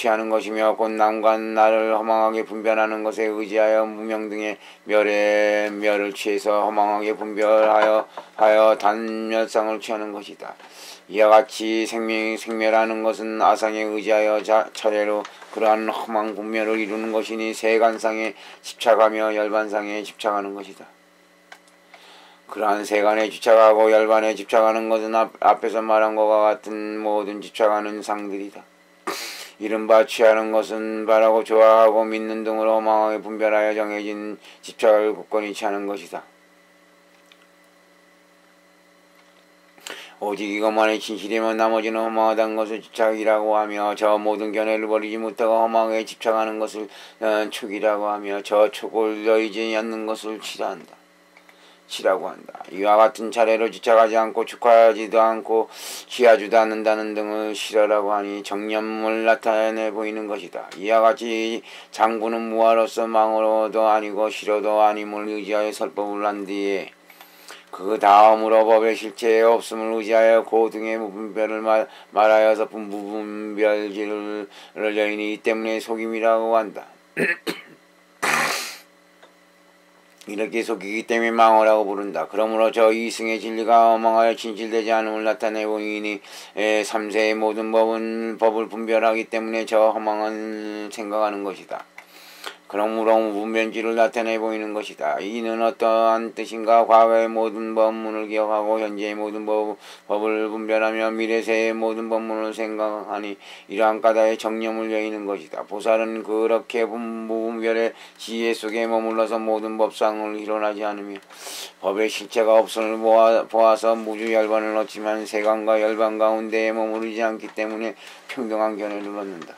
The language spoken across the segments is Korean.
취하는 것이며 곧 남과 나를 허망하게 분별하는 것에 의지하여 무명 등의 멸을 취해서 허망하게 분별하여 단멸상을 취하는 것이다. 이와 같이 생멸하는 것은 아상에 의지하여 차례로 그러한 허망 분별을 이루는 것이니 세간상에 집착하며 열반상에 집착하는 것이다. 그러한 세간에 집착하고 열반에 집착하는 것은 앞에서 말한 것과 같은 모든 집착하는 상들이다. 이른바 취하는 것은 바라고 좋아하고 믿는 등으로 허망하게 분별하여 정해진 집착을 굳건히 취하는 것이다. 오직 이것만이 진실이면 나머지는 허망하다는 것을 집착이라고 하며 저 모든 견해를 버리지 못하고 허망하게 집착하는 것을 촉이라고 하며 저 촉을 여의지 않는 것을 치라고 한다. 이와 같은 차례로 집착하지 않고 축하하지도 않고 취하지도 않는다는 등을 실어라고 하니 정념을 나타내 보이는 것이다. 이와 같이 장부는 무아로서 망으로도 아니고 실어도 아님을 의지하여 설법을 한 뒤에 그 다음으로 법의 실체에 없음을 의지하여 고등의 무분별을 말하여서 무분별지를 여인이 이 때문에 속임이라고 한다. 이렇게 속이기 때문에 망어라고 부른다. 그러므로 저 이승의 진리가 허망하여 진실되지 않음을 나타내 보이니 삼세의 모든 법을 분별하기 때문에 저 허망한 생각하는 것이다. 그러므로 무분별지를 나타내 보이는 것이다. 이는 어떠한 뜻인가? 과거의 모든 법문을 기억하고 현재의 모든 법을 분별하며 미래세의 모든 법문을 생각하니 이러한 까닭의 정념을 여의는 것이다. 보살은 그렇게 무분별의 지혜 속에 머물러서 모든 법상을 일어나지 않으며 법의 실체가 없음을 보아서 무주 열반을 얻지만 세간과 열반 가운데에 머무르지 않기 때문에 평등한 견해를 얻는다.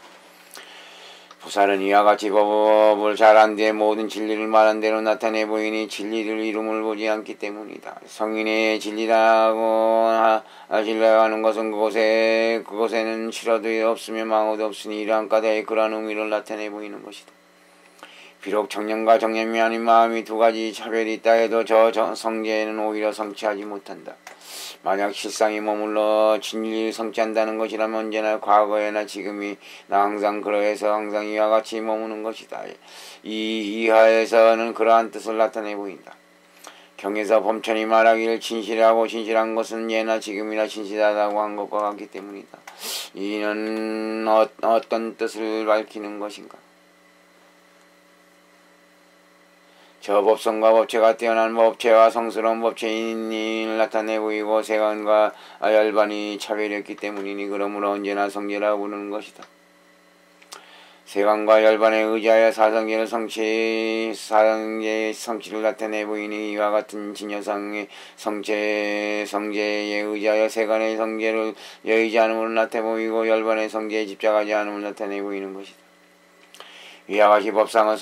보살은 이와 같이 법을 잘 안 뒤에 모든 진리를 말한 대로 나타내 보이니 진리를 이름을 보지 않기 때문이다. 성인의 진리라고 하는 것은 그곳에는 실어도 없으며 망어도 없으니 이러한 까닭에 그러한 의미를 나타내 보이는 것이다. 비록 정념과 정념이 아닌 마음이 두 가지 차별이 있다 해도 저 성제에는 오히려 성취하지 못한다. 만약 실상이 머물러 진리를 성취한다는 것이라면 언제나 과거에나 지금이나 항상 그러해서 항상 이와 같이 머무는 것이다. 이 이하에서는 그러한 뜻을 나타내 보인다. 경에서 범천이 말하기를 진실하고 진실한 것은 예나 지금이나 진실하다고 한 것과 같기 때문이다. 이는 어떤 뜻을 밝히는 것인가? 저 법성과 법체가 뛰어난 법체와 성스러운 법체인을 나타내 보이고 세간과 열반이 차별이었기 때문이니 그러므로 언제나 성제라고 부르는 것이다. 세간과 열반에 의지하여 사성제의 성취를 나타내 보이니 이와 같은 진여상의 성제에 의지하여 세간의 성제를 여의지 않음을 나타내 보이고 열반의 성제에 집착하지 않음을 나타내 보이는 것이다. 이와 같이 법상은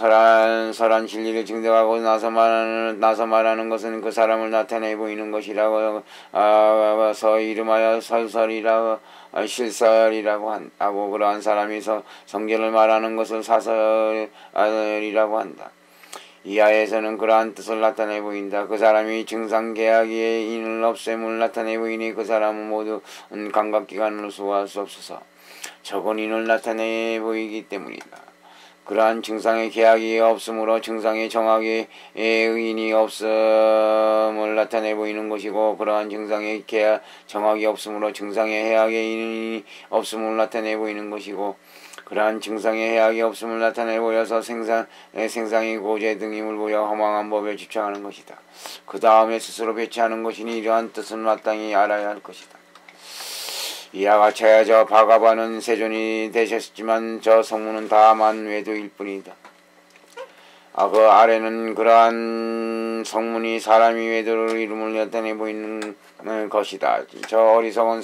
설한 진리를 증득하고 나서 말하는 것은 그 사람을 나타내 보이는 것이라고 서 이름하여 실설이라고 하고 그러한 사람이 성제를 말하는 것을 사설이라고 한다. 이하에서는 그러한 뜻을 나타내 보인다. 그 사람이 증상계약의 인을 없앰을 나타내 보이니 그 사람은 모두 감각기관으로 수호할 수 없어서 적은 인을 나타내 보이기 때문이다. 그러한 증상의 계약이 없으므로 증상의 정확의 의인이 없음을 나타내 보이는 것이고 그러한 증상의 정확이 없으므로 증상의 해악의 인이 없음을 나타내 보이는 것이고 그러한 증상의 해악이 없음을 나타내 보여서 생상이 고제 등임을 보여 허망한 법에 집착하는 것이다. 그 다음에 스스로 배치하는 것이니 이러한 뜻은 마땅히 알아야 할 것이다. 이와 같이 저 바가바는 세존이 되셨지만 저 성문은 다만 외도일 뿐이다. 그 아래는 그러한 성문이 사람이 외도를 이름을 나타내 보이는 것이다. 저 어리석은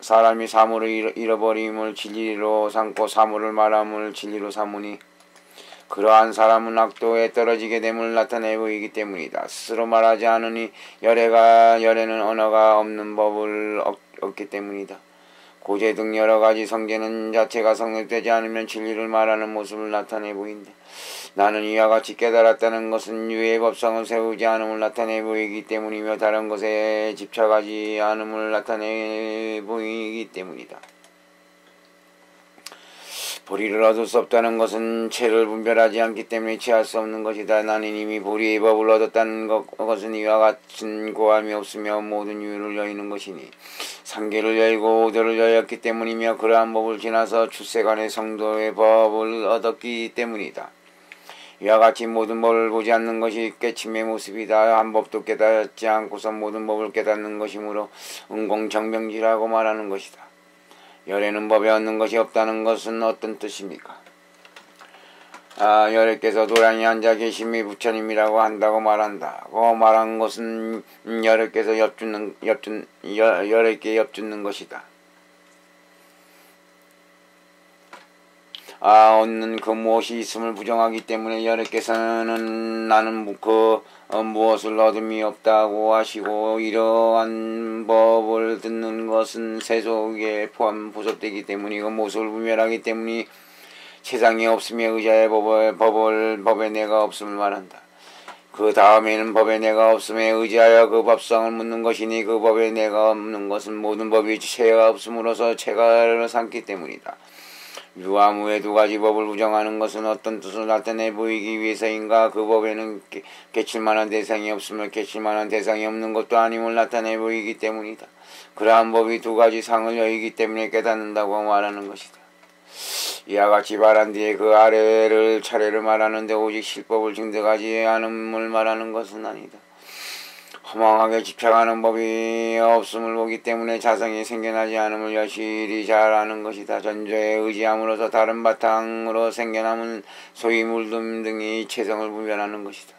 사람이 사물을 잃어버림을 진리로 삼고 사물을 말함을 진리로 삼으니 그러한 사람은 악도에 떨어지게 됨을 나타내 보이기 때문이다. 스스로 말하지 않으니 열에는 언어가 없는 법을 얻기 때문이다. 고제 등 여러가지 성제는 자체가 성립되지 않으면 진리를 말하는 모습을 나타내 보인다. 나는 이와 같이 깨달았다는 것은 유의 법성을 세우지 않음을 나타내 보이기 때문이며 다른 것에 집착하지 않음을 나타내 보이기 때문이다. 보리를 얻을 수 없다는 것은 채를 분별하지 않기 때문에 취할 수 없는 것이다. 나는 이미 보리의 법을 얻었다는 것은 이와 같은 고함이 없으며 모든 유를 여의는 것이니 상계를 열고 오도를 여였기 때문이며 그러한 법을 지나서 출세간의 성도의 법을 얻었기 때문이다. 이와 같이 모든 법을 보지 않는 것이 깨침의 모습이다. 한 법도 깨닫지 않고서 모든 법을 깨닫는 것이므로 은공정명지라고 말하는 것이다. 열에는 법에 얻는 것이 없다는 것은 어떤 뜻입니까? 열애께서 도량에 앉아 계심이 부처님이라고 한다고 말한다. 말한 것은 열애께서 열애께 엿주는 것이다. 얻는 그 무엇이 있음을 부정하기 때문에 열애께서는 나는 무엇을 얻음이 없다고 하시고 이러한 법을 듣는 것은 세속에 포섭되기 때문이고 모습을 분별하기 때문이 세상에 없음에 의자의 법에 내가 없음을 말한다. 그 다음에는 법에 내가 없음에 의지하여 그 법성을 묻는 것이니 그 법에 내가 없는 것은 모든 법이 체가 없음으로써 체가를 삼기 때문이다. 유와 무의 두 가지 법을 부정하는 것은 어떤 뜻을 나타내 보이기 위해서인가? 그 법에는 깨칠만한 대상이 없으며 깨칠만한 대상이 없는 것도 아님을 나타내 보이기 때문이다. 그러한 법이 두 가지 상을 여의기 때문에 깨닫는다고 말하는 것이다. 이와 같이 말한 뒤에 그 아래를 차례를 말하는데 오직 실법을 증득하지 않음을 말하는 것은 아니다. 허망하게 집착하는 법이 없음을 보기 때문에 자성이 생겨나지 않음을 여실히 잘 아는 것이다. 전조에 의지함으로써 다른 바탕으로 생겨남은 소위 물둠 등이 체성을 분별하는 것이다.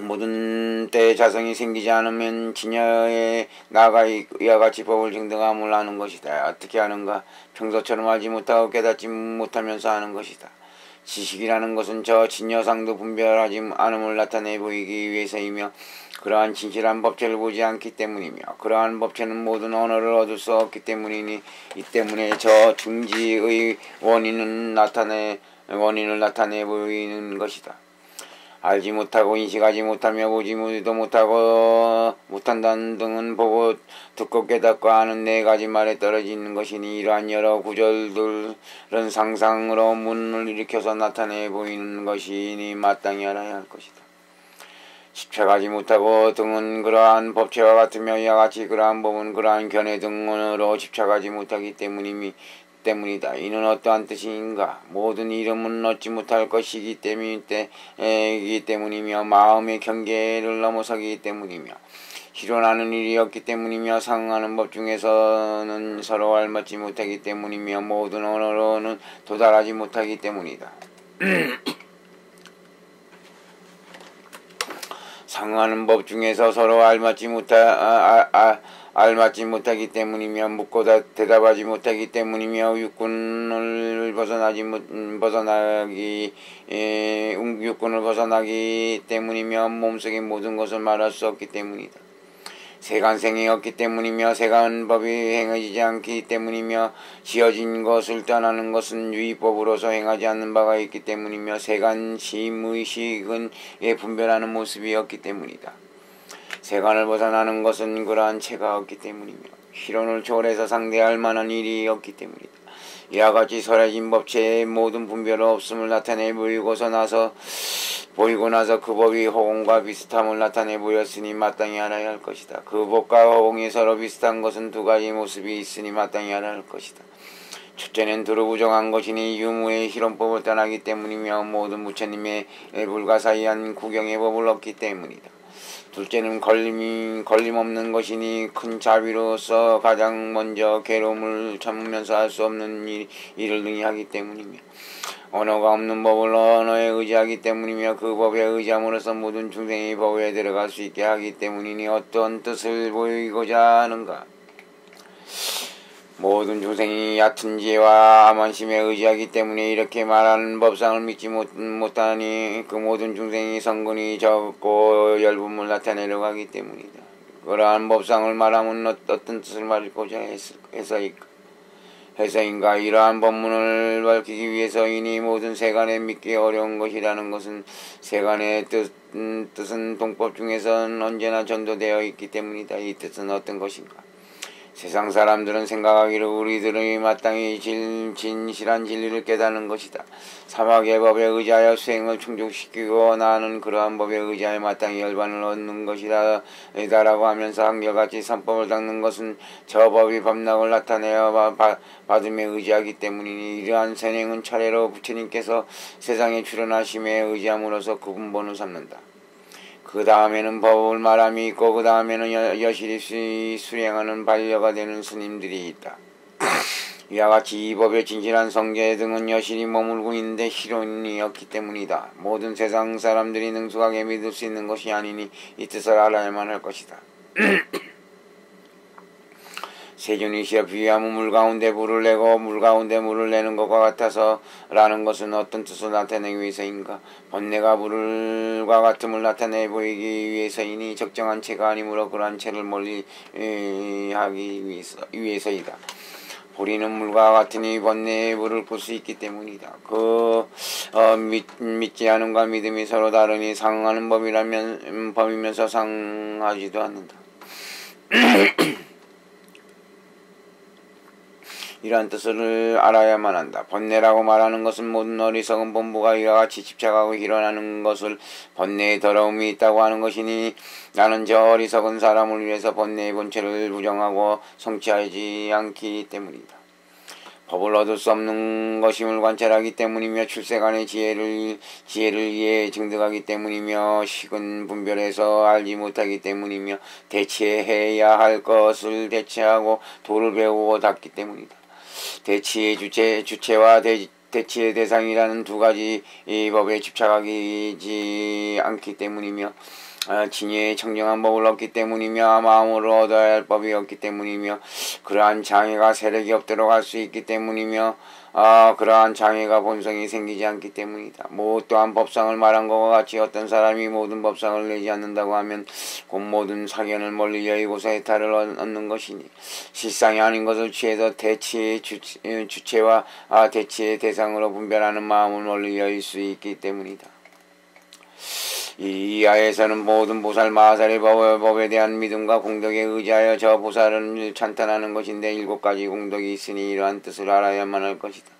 모든 때에 자성이 생기지 않으면 진여에 나아가 이와 같이 법을 증득함을 아는 것이다. 어떻게 하는가? 평소처럼 하지 못하고 깨닫지 못하면서 하는 것이다. 지식이라는 것은 저 진여상도 분별하지 않음을 나타내 보이기 위해서이며 그러한 진실한 법체를 보지 않기 때문이며 그러한 법체는 모든 언어를 얻을 수 없기 때문이니 이 때문에 저 중지의 원인을 나타내 보이는 것이다. 알지 못하고 인식하지 못하며 보지 못한다는 등은 보고 듣고 깨닫고 하는 네 가지 말에 떨어져 있는 것이니 이러한 여러 구절들은 상상으로 문을 일으켜서 나타내 보이는 것이니 마땅히 알아야 할 것이다. 집착하지 못하고 등은 그러한 법체와 같으며 이와 같이 그러한 법은 그러한 견해 등으로 집착하지 못하기 때문이다. 이는 어떠한 뜻인가? 모든 이름은 얻지 못할 것이기 때문이며 마음의 경계를 넘어서기 때문이며 실현하는 일이 없기 때문이며 상응하는 법 중에서는 서로 알맞지 못하기 때문이며 모든 언어로는 도달하지 못하기 때문이다. 상응하는 법 중에서 서로 알맞지 못하기 때문이며 묻고 대답하지 못하기 때문이며 육군을 벗어나기 때문이며 몸속의 모든 것을 말할 수 없기 때문이다. 세간생이 없기 때문이며 세간법이 행해지지 않기 때문이며 지어진 것을 떠나는 것은 유의법으로서 행하지 않는 바가 있기 때문이며 세간심의식은 분별하는 모습이 없기 때문이다. 세간을 벗어나는 것은 그러한 체가 없기 때문이며 실론을 초월해서 상대할 만한 일이 없기 때문이다. 이와 같이 설해진 법체의 모든 분별은 없음을 나타내 보이고 나서 그 법이 허공과 비슷함을 나타내 보였으니 마땅히 알아야 할 것이다. 그 법과 허공이 서로 비슷한 것은 두 가지 모습이 있으니 마땅히 알아야 할 것이다. 첫째는 두루 부정한 것이니 유무의 실론법을 떠나기 때문이며 모든 부처님의 불가사의한 구경의 법을 얻기 때문이다. 둘째는 걸림없는 것이니 큰 자비로서 가장 먼저 괴로움을 참으면서 할 수 없는 일을 능히 하기 때문이며 언어가 없는 법을 언어에 의지하기 때문이며 그 법에 의지함으로써 모든 중생이 법에 들어갈 수 있게 하기 때문이니 어떤 뜻을 보이고자 하는가? 모든 중생이 얕은 지혜와 암한심에 의지하기 때문에 이렇게 말하는 법상을 믿지 못하니 그 모든 중생이 성근이 적고 열분을 나타내려고 하기 때문이다. 그러한 법상을 말하면 어떤 뜻을 말하고자 해서인가? 이러한 법문을 밝히기 위해서이니 모든 세간에 믿기 어려운 것이라는 것은 세간의 뜻은 동법 중에서는 언제나 전도되어 있기 때문이다. 이 뜻은 어떤 것인가? 세상 사람들은 생각하기를 우리들이 마땅히 진실한 진리를 깨닫는 것이다. 사막의 법에 의지하여 수행을 충족시키고 나는 그러한 법에 의지하여 마땅히 열반을 얻는 것이다 라고 하면서 한결같이 선법을 닦는 것은 저 법이 법락을 나타내어 받음에 의지하기 때문이니 이러한 선행은 차례로 부처님께서 세상에 출현하심에 의지함으로써 구분본을 삼는다. 그 다음에는 법을 말함이 있고 그 다음에는 여실히 수행하는 반려가 되는 스님들이 있다. 이와 같이 이 법의 진실한 성제 등은 여실히 머물고 있는데 실온이 없기 때문이다. 모든 세상 사람들이 능숙하게 믿을 수 있는 것이 아니니 이 뜻을 알아야만 할 것이다. 세존이 시어 비유하면 물 가운데 물을 내고 물 가운데 물을 내는 것과 같아서 라는 것은 어떤 뜻을 나타내기 위해서인가? 번뇌가 물과 같음을 나타내 보이기 위해서이니 적정한 체가 아니므로 그러한 체를 멀리 하기 위해서이다. 보리는 물과 같으니 번뇌의 물을 볼 수 있기 때문이다. 믿지 않음과 믿음이 서로 다르니 상응하는 법이면서 상하지도 않는다. 이러한 뜻을 알아야만 한다. 번뇌라고 말하는 것은 모든 어리석은 본부가 이와 같이 집착하고 일어나는 것을 번뇌의 더러움이 있다고 하는 것이니 나는 저 어리석은 사람을 위해서 번뇌의 본체를 부정하고 성취하지 않기 때문이다. 법을 얻을 수 없는 것임을 관찰하기 때문이며 출세간의 지혜를 이해 증득하기 때문이며 식은 분별해서 알지 못하기 때문이며 대체해야 할 것을 대체하고 도를 배우고 닦기 때문이다. 대치의 주체와 대치의 대상이라는 두 가지 이 법에 집착하지 않기 때문이며 진리의 청정한 법을 얻기 때문이며 마음으로 얻어야 할 법이 없기 때문이며 그러한 장애가 세력이 없도록 할 수 있기 때문이며 그러한 장애가 본성이 생기지 않기 때문이다. 또한 법상을 말한 것과 같이 어떤 사람이 모든 법상을 내지 않는다고 하면 곧 모든 사견을 멀리 여의고서 해탈을 얻는 것이니 실상이 아닌 것을 취해서 대치의 주체와 대치의 대상으로 분별하는 마음을 멀리 여일 수 있기 때문이다. 이 이하에서는 모든 보살 마하살의 법에 대한 믿음과 공덕에 의지하여 저 보살을 찬탄하는 것인데 7가지 공덕이 있으니 이러한 뜻을 알아야만 할 것이다.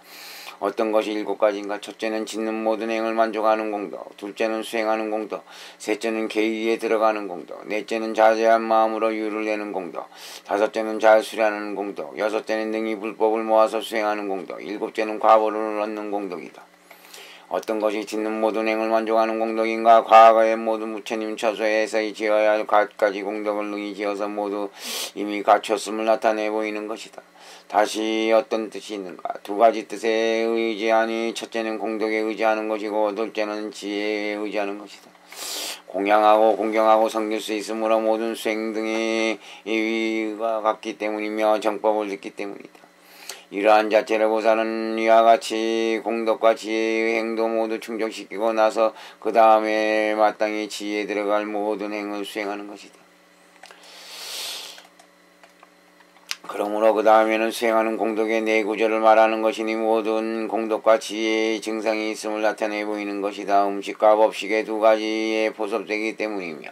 어떤 것이 7가지인가? 첫째는 짓는 모든 행을 만족하는 공덕, 둘째는 수행하는 공덕, 셋째는 계의에 들어가는 공덕, 넷째는 자제한 마음으로 유를 내는 공덕, 다섯째는 잘 수련하는 공덕, 여섯째는 능히 불법을 모아서 수행하는 공덕, 일곱째는 과보를 얻는 공덕이다. 어떤 것이 짓는 모든 행을 만족하는 공덕인가? 과거의 모든 부처님 처소에서 지어야 할 8가지 공덕을 능히 지어서 모두 이미 갖췄음을 나타내 보이는 것이다. 다시 어떤 뜻이 있는가? 2가지 뜻에 의지하니 첫째는 공덕에 의지하는 것이고 둘째는 지혜에 의지하는 것이다. 공양하고 공경하고 섬길 수 있으므로 모든 수행 등의 위가 같기 때문이며 정법을 듣기 때문이다. 이러한 자체를 보살은 이와 같이 공덕과 지혜의 행도 모두 충족시키고 나서 그 다음에 마땅히 지혜에 들어갈 모든 행을 수행하는 것이다. 그러므로 그 다음에는 수행하는 공덕의 4구조를 말하는 것이니 모든 공덕과 지혜의 증상이 있음을 나타내 보이는 것이다. 음식과 법식의 2가지에 포섭되기 때문이며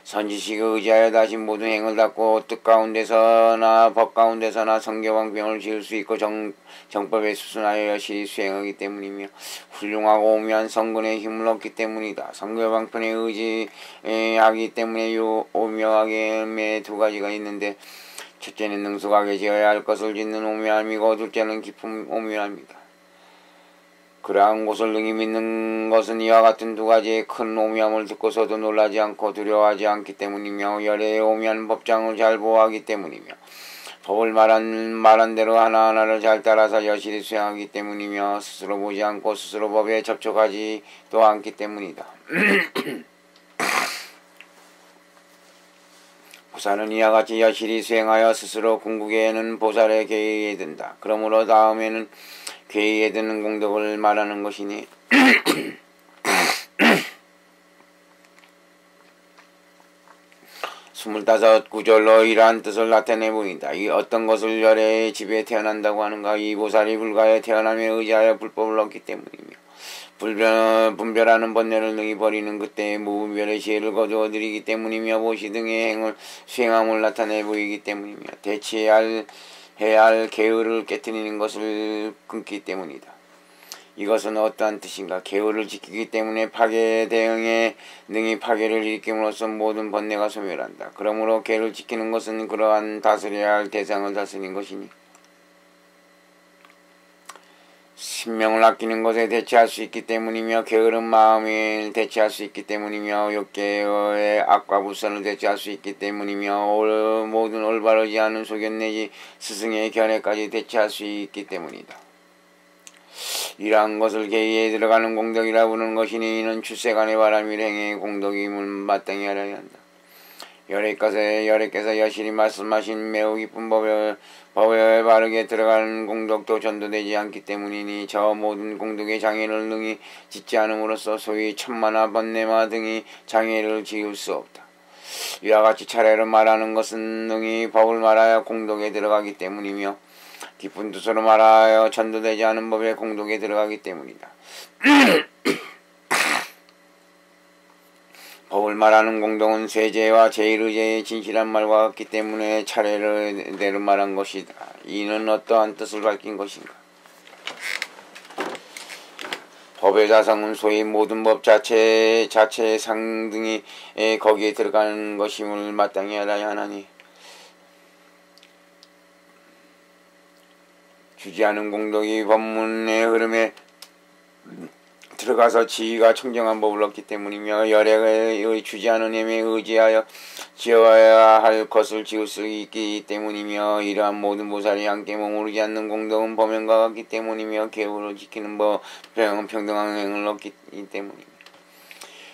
선지식에 의지하여 다시 모든 행을 닦고 뜻 가운데서나 법 가운데서나 성교방병을 지을 수 있고 정법에 수순하여 여실히 수행하기 때문이며 훌륭하고 오묘한 성근의 힘을 얻기 때문이다. 성교방편에 의지하기 때문에 요 오묘하게 2가지가 있는데 첫째는 능숙하게 지어야 할 것을 짓는 오묘함이고 둘째는 깊은 오묘함이다. 그러한 것을 능히 믿는 것은 이와 같은 2가지의 큰 오묘함을 듣고서도 놀라지 않고 두려워하지 않기 때문이며 열의 오묘한 법장을 잘 보호하기 때문이며 법을 말한 대로 하나하나를 잘 따라서 여실히 수행하기 때문이며 스스로 보지 않고 스스로 법에 접촉하지도 않기 때문이다. 보살은 이와 같이 여실히 수행하여 스스로 궁극에는 보살의 계의에 든다. 그러므로 다음에는 계의에 드는 공덕을 말하는 것이니 25구절로 이러한 뜻을 나타내 보인다. 이 어떤 것을 열의 집에 태어난다고 하는가? 이 보살이 불가에 태어남에 의지하여 불법을 얻기 때문이며 분별하는 번뇌를 능히 버리는 그때의 무분별의 지혜를 거두어 드리기 때문이며 보시 등의 행을 수행함을 나타내 보이기 때문이며 해야 할 계율을 깨뜨리는 것을 끊기 때문이다. 이것은 어떠한 뜻인가? 계율을 지키기 때문에 파괴 대응에 능히 파괴를 일으킴으로써 모든 번뇌가 소멸한다. 그러므로 계율을 지키는 것은 그러한 다스려야 할 대상을 다스리는 것이니 신명을 아끼는 것에 대체할 수 있기 때문이며 게으른 마음을 대체할 수 있기 때문이며 욕계의 악과 불선을 대체할 수 있기 때문이며 모든 올바르지 않은 소견 내지 스승의 견해까지 대체할 수 있기 때문이다. 이러한 것을 계의에 들어가는 공덕이라 부르는 것이니 이는 출세간의 바람이 행의 공덕임을 마땅히 알아야 한다. 열애께서 여실히 말씀하신 매우 기쁜 법에 바르게 들어가는 공덕도 전도되지 않기 때문이니 저 모든 공덕의 장애를 능히 짓지 않음으로써 소위 천만화 번뇌마 등이 장애를 지을 수 없다. 이와 같이 차례로 말하는 것은 능히 법을 말하여 공덕에 들어가기 때문이며 깊은 뜻으로 말하여 전도되지 않은 법에 공덕에 들어가기 때문이다. 법을 말하는 공덕은 세제와 제1의제의 진실한 말과 같기 때문에 차례를 말한 것이다. 이는 어떠한 뜻을 밝힌 것인가? 법의 자성은 소위 모든 법 자체의 상 등이 거기에 들어가는 것임을 마땅히 알아야 하나니 주지 않은 공덕이 법문의 흐름에 들어가서 지위가 청정한 법을 얻기 때문이며 열애의 주지 않은 힘에 의지하여 지어야 할 것을 지을 수 있기 때문이며 이러한 모든 보살이 함께 머무르지 않는 공덕은 범행과 같기 때문이며 계율을 지키는 법 평등한 행을 얻기 때문이며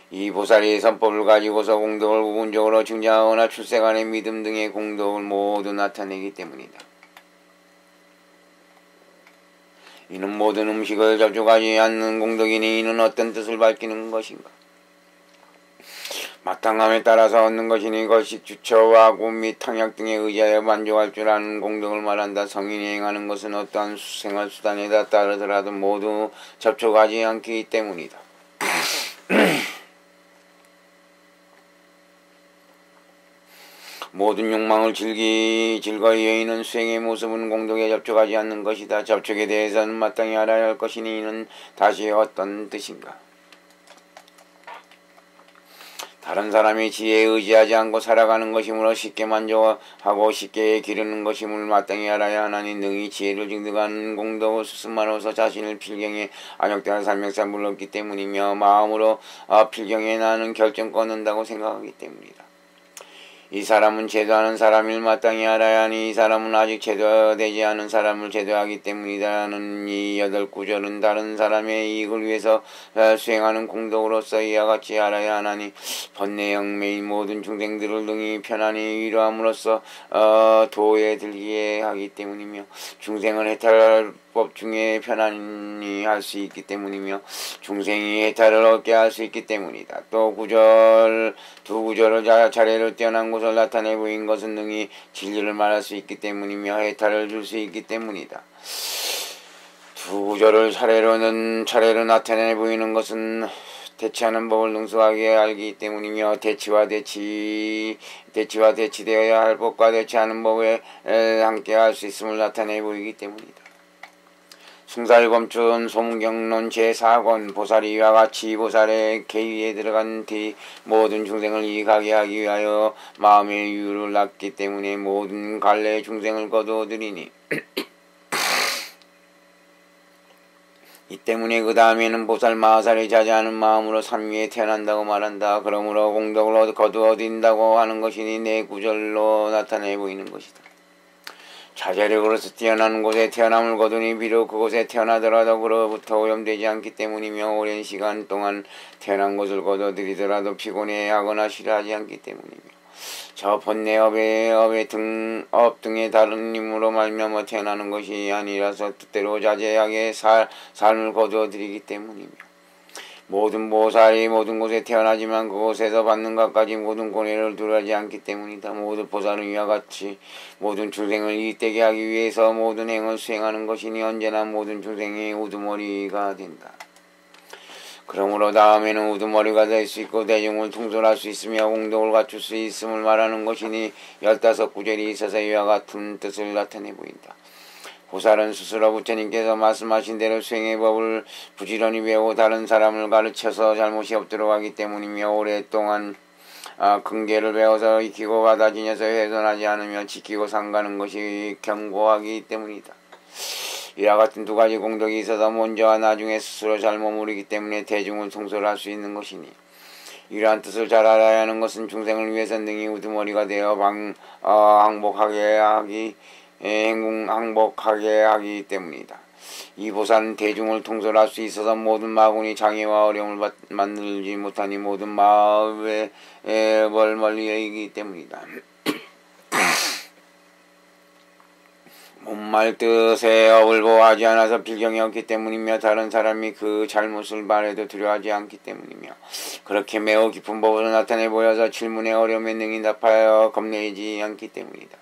이 보살이 선법을 가지고서 공덕을 부분적으로 증자하거나 출세간의 믿음 등의 공덕을 모두 나타내기 때문이다. 이는 모든 음식을 접촉하지 않는 공덕이니 이는 어떤 뜻을 밝히는 것인가? 마땅함에 따라서 얻는 것이니 거식 주처와 고 및 탕약 등에 의지하여 만족할 줄 아는 공덕을 말한다. 성인이 행하는 것은 어떠한 생활 수단에 따르더라도 모두 접촉하지 않기 때문이다. 모든 욕망을 즐거이 여의는 수행의 모습은 공덕에 접촉하지 않는 것이다. 접촉에 대해서는 마땅히 알아야 할 것이니 이는 다시 어떤 뜻인가? 다른 사람의 지혜에 의지하지 않고 살아가는 것이므로 쉽게 만족하고 쉽게 기르는 것임을 마땅히 알아야 하나니 능히 지혜를 증득하는 공덕을 수습만으로서 자신을 필경에 안욕되는 삼명삼불을 얻기 때문이며 마음으로 필경에 나는 결정권 얻는다고 생각하기 때문이다. 이 사람은 제도하는 사람을 마땅히 알아야 하니 이 사람은 아직 제도되지 않은 사람을 제도하기 때문이다는 이 8구절은 다른 사람의 이익을 위해서 수행하는 공덕으로서 이와 같이 알아야 하나니 번뇌영매인 모든 중생들을 능히 편안히 위로함으로써 도에 들게 하기 때문이며 중생은 해탈할 법 중에 편안히 할 수 있기 때문이며 중생이 해탈을 얻게 할 수 있기 때문이다. 또 두 구절을 차례로 뛰어난 곳을 나타내 보인 것은 능히 진리를 말할 수 있기 때문이며 해탈을 줄 수 있기 때문이다. 두 구절을 차례로 나타내 보이는 것은 대치하는 법을 능숙하게 알기 때문이며 대치와 대치되어야 할 법과 대치하는 법에 함께 할 수 있음을 나타내 보이기 때문이다. 숭살검춘 소문경론 제4권 보살이 이와 같이 보살의 계위에 들어간 뒤 모든 중생을 이익하게 하기 위하여 마음의 유를 낳기 때문에 모든 갈래의 중생을 거두어들이니 이 때문에 그 다음에는 보살 마하살이 자제하는 마음으로 삼위에 태어난다고 말한다. 그러므로 공덕을 거두어들인다고 하는 것이니 네 구절로 나타내 보이는 것이다. 자제력으로서 뛰어나는 곳에 태어남을 거두니 비록 그곳에 태어나더라도 그로부터 오염되지 않기 때문이며 오랜 시간 동안 태어난 곳을 거둬들이더라도 피곤해하거나 싫어하지 않기 때문이며 저 번뇌업의 등의 다른 힘으로 말미암아 태어나는 것이 아니라서 뜻대로 자제하게 삶을 거두어들이기 때문이며 모든 보살이 모든 곳에 태어나지만 그곳에서 받는 것까지 모든 고뇌를 두려워하지 않기 때문이다. 모든 보살은 이와 같이 모든 중생을 이익되게 하기 위해서 모든 행을 수행하는 것이니 언제나 모든 중생이 우두머리가 된다. 그러므로 다음에는 우두머리가 될 수 있고 대중을 통솔할 수 있으며 공덕을 갖출 수 있음을 말하는 것이니 15구절이 있어서 이와 같은 뜻을 나타내 보인다. 보살은 스스로 부처님께서 말씀하신 대로 수행의 법을 부지런히 배우고 다른 사람을 가르쳐서 잘못이 없도록 하기 때문이며 오랫동안 근계를 배워서 익히고 받아지녀서 훼손하지 않으며 지키고 상가는 것이 견고하기 때문이다. 이와 같은 두 가지 공덕이 있어서 먼저와 나중에 스스로 잘 머무르기 때문에 대중을 통솔할 수 있는 것이니 이러한 뜻을 잘 알아야 하는 것은 중생을 위해서 능히 우두머리가 되어 행복하게 하기 때문이다. 이 보살은 대중을 통솔할 수 있어서 모든 마군이 장애와 어려움을 만들지 못하니 모든 마음에 멀리 여기기 때문이다. 못말 뜻에 업을 보호하지 않아서 필경이 없기 때문이며 다른 사람이 그 잘못을 말해도 두려워하지 않기 때문이며 그렇게 매우 깊은 법으로 나타내 보여서 질문의 어려움에 능히 답하여 겁내지 않기 때문이다.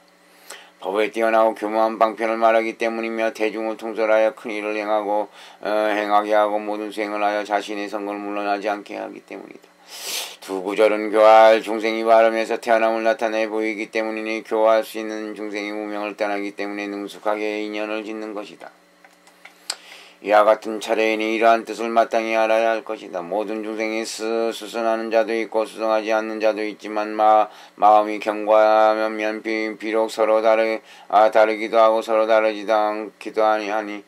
법에 뛰어나고 교묘한 방편을 말하기 때문이며 대중을 통솔하여 큰 일을 행하게 하고 모든 수행을 하여 자신의 성공을 물러나지 않게 하기 때문이다. 두 구절은 교화할 중생이 발음에서 태어남을 나타내 보이기 때문이니 교화할 수 있는 중생이 무명을 떠나기 때문에 능숙하게 인연을 짓는 것이다. 이와 같은 차례이니 이러한 뜻을 마땅히 알아야 할 것이다. 모든 중생이 수선하는 자도 있고 수선하지 않는 자도 있지만 마음이 견고하면 비록 서로 다르기도 하고 서로 다르지도 않기도 하니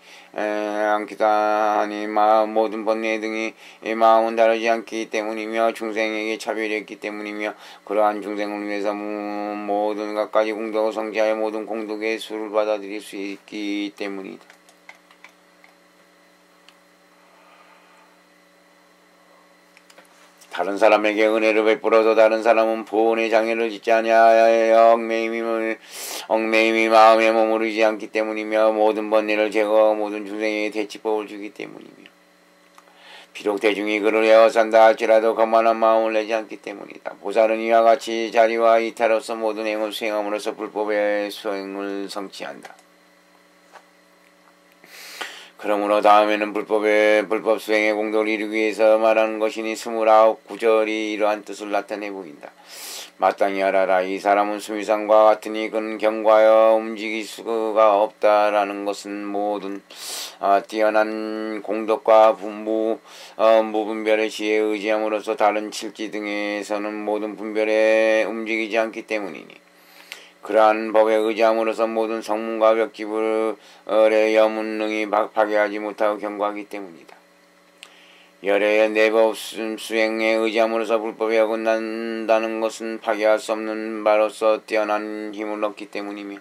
모든 번뇌 등이 마음은 다르지 않기 때문이며 중생에게 차별이 있기 때문이며 그러한 중생을 위해서 모든 갖가지 공덕을 성취하여 모든 공덕의 수를 받아들일 수 있기 때문이다. 다른 사람에게 은혜를 베풀어도 다른 사람은 보온의 장애를 짓지 아니하여 얽매임이 마음에 머무르지 않기 때문이며 모든 번뇌를 제거하고 모든 중생에게 대치법을 주기 때문이며 비록 대중이 그를 에워싼다 할지라도 거만한 마음을 내지 않기 때문이다. 보살은 이와 같이 자리와 이타로서 모든 행을 수행함으로써 불법의 수행을 성취한다. 그러므로 다음에는 불법 수행의 공덕을 이루기 위해서 말하는 것이니 29구절이 이러한 뜻을 나타내 보인다. 마땅히 알아라. 이 사람은 수미상과 같으니 그는 견고하여 움직일 수가 없다라는 것은 모든 뛰어난 공덕과 무분별의 지혜에 의지함으로써 다른 칠지 등에서는 모든 분별에 움직이지 않기 때문이니 그러한 법에 의지함으로써 모든 성문과 벽지불의 여문능이 파괴하지 못하고 견고하기 때문이다. 열애의 내법 수행에 의지함으로써 불법에 어긋난다는 것은 파괴할 수 없는 바로서 뛰어난 힘을 얻기 때문이며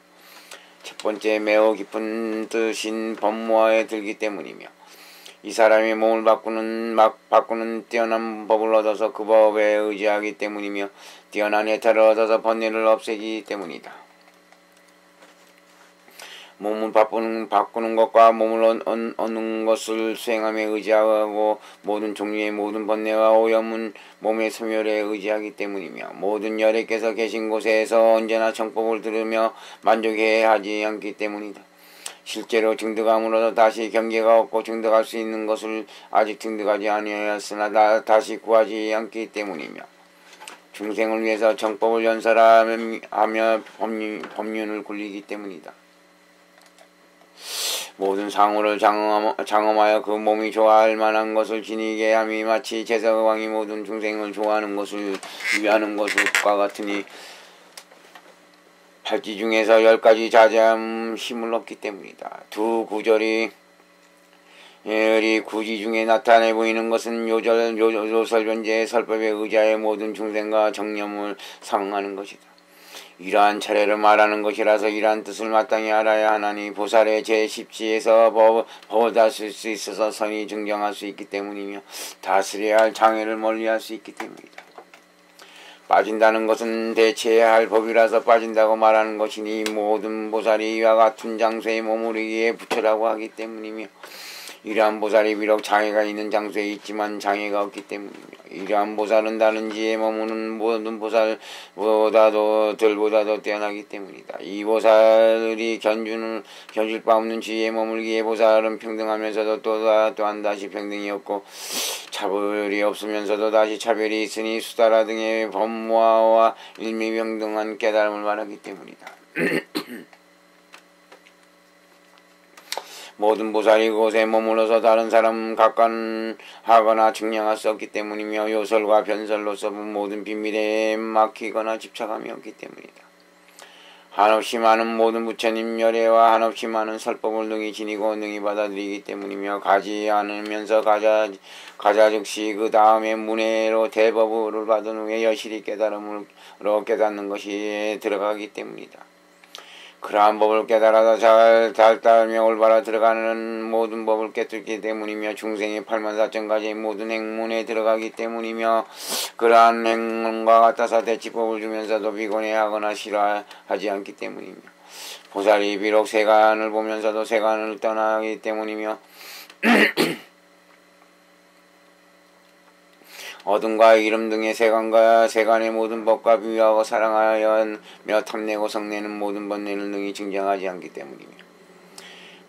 첫 번째 매우 깊은 뜻인 법무화에 들기 때문이며 이 사람이 몸을 바꾸는 뛰어난 법을 얻어서 그 법에 의지하기 때문이며 뛰어난 해탈을 얻어서 번뇌를 없애기 때문이다. 몸을 바꾸는 것과 몸을 얻는 것을 수행함에 의지하고 모든 종류의 모든 번뇌와 오염은 몸의 소멸에 의지하기 때문이며 모든 열애께서 계신 곳에서 언제나 정법을 들으며 만족해야 하지 않기 때문이다. 실제로 증득함으로써 다시 경계가 없고 증득할 수 있는 것을 아직 증득하지 아니하였으나 다시 구하지 않기 때문이며 중생을 위해서 정법을 연설하며 법륜을 굴리기 때문이다. 모든 상호를 장엄하여 그 몸이 좋아할 만한 것을 지니게 함이 마치 제사왕이 모든 중생을 좋아하는 것을 위하는 것과 같으니 팔지 중에서 10가지 자제함 힘을 얻기 때문이다. 두 구절이 구지 중에 나타내 보이는 것은 요설변제의 설법에 의지하여 모든 중생과 정념을 상응하는 것이다. 이러한 차례를 말하는 것이라서 이러한 뜻을 마땅히 알아야 하나니 보살의 제10지에서 법을 다스릴 수 있어서 선이 증정할 수 있기 때문이며 다스려야 할 장애를 멀리할 수 있기 때문이다. 빠진다는 것은 대체해야 할 법이라서 빠진다고 말하는 것이니 모든 보살이 이와 같은 장소에 머무르기에 부처라고 하기 때문이며 이러한 보살이 비록 장애가 있는 장소에 있지만 장애가 없기 때문이며 이러한 보살은 다른 지에 머무는 모든 보살보다도 들보다도 뛰어나기 때문이다. 이 보살이 견줄 바 없는 지에 머물기에 보살은 평등하면서도 또한 다시 평등이 없고 차별이 없으면서도 다시 차별이 있으니 수다라 등의 법무와 일미평등한 깨달음을 말하기 때문이다. 모든 보살이 그곳에 머물러서 다른 사람 각관하거나 증량할 수 없기 때문이며 요설과 변설로서 모든 비밀에 막히거나 집착함이 없기 때문이다. 한없이 많은 모든 부처님 열애와 한없이 많은 설법을 능히 지니고 능히 받아들이기 때문이며 가지 않으면서 가자 즉시 그 다음에 문해로 대법을 받은 후에 여실히 깨달음으로 깨닫는 것이 들어가기 때문이다. 그러한 법을 깨달아서 잘 따르며 올바라 들어가는 모든 법을 깨닫기 때문이며 중생의 84,000가지의 모든 행문에 들어가기 때문이며 그러한 행문과 같아서 대치법을 주면서도 비곤해하거나 싫어하지 않기 때문이며 보살이 비록 세간을 보면서도 세간을 떠나기 때문이며 어둠과 이름 등의 세간의 모든 법과 비유하고 사랑하여 탐내고 성내는 모든 번뇌를 능히 증정하지 않기 때문이며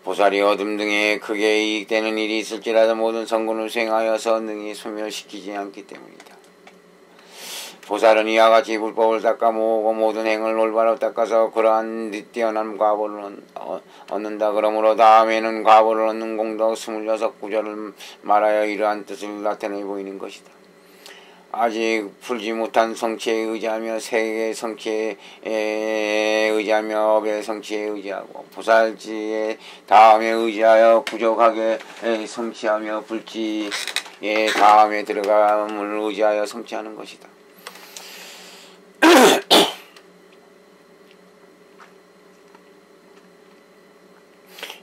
보살이 어둠 등에 크게 이익되는 일이 있을지라도 모든 성군을 수행하여서 능히 소멸시키지 않기 때문이다. 보살은 이와 같이 불법을 닦아 모으고 모든 행을 올바로 닦아서 그러한 뛰어난 과보를 얻는다. 그러므로 다음에는 과보를 얻는 공덕 26구절을 말하여 이러한 뜻을 나타내 보이는 것이다. 아직 풀지 못한 성취에 의지하며 세계의 성취에 의지하며 업의 성취에 의지하고 보살지의 다음에 의지하여 부족하게 성취하며 불지의 다음에 들어감을 의지하여 성취하는 것이다.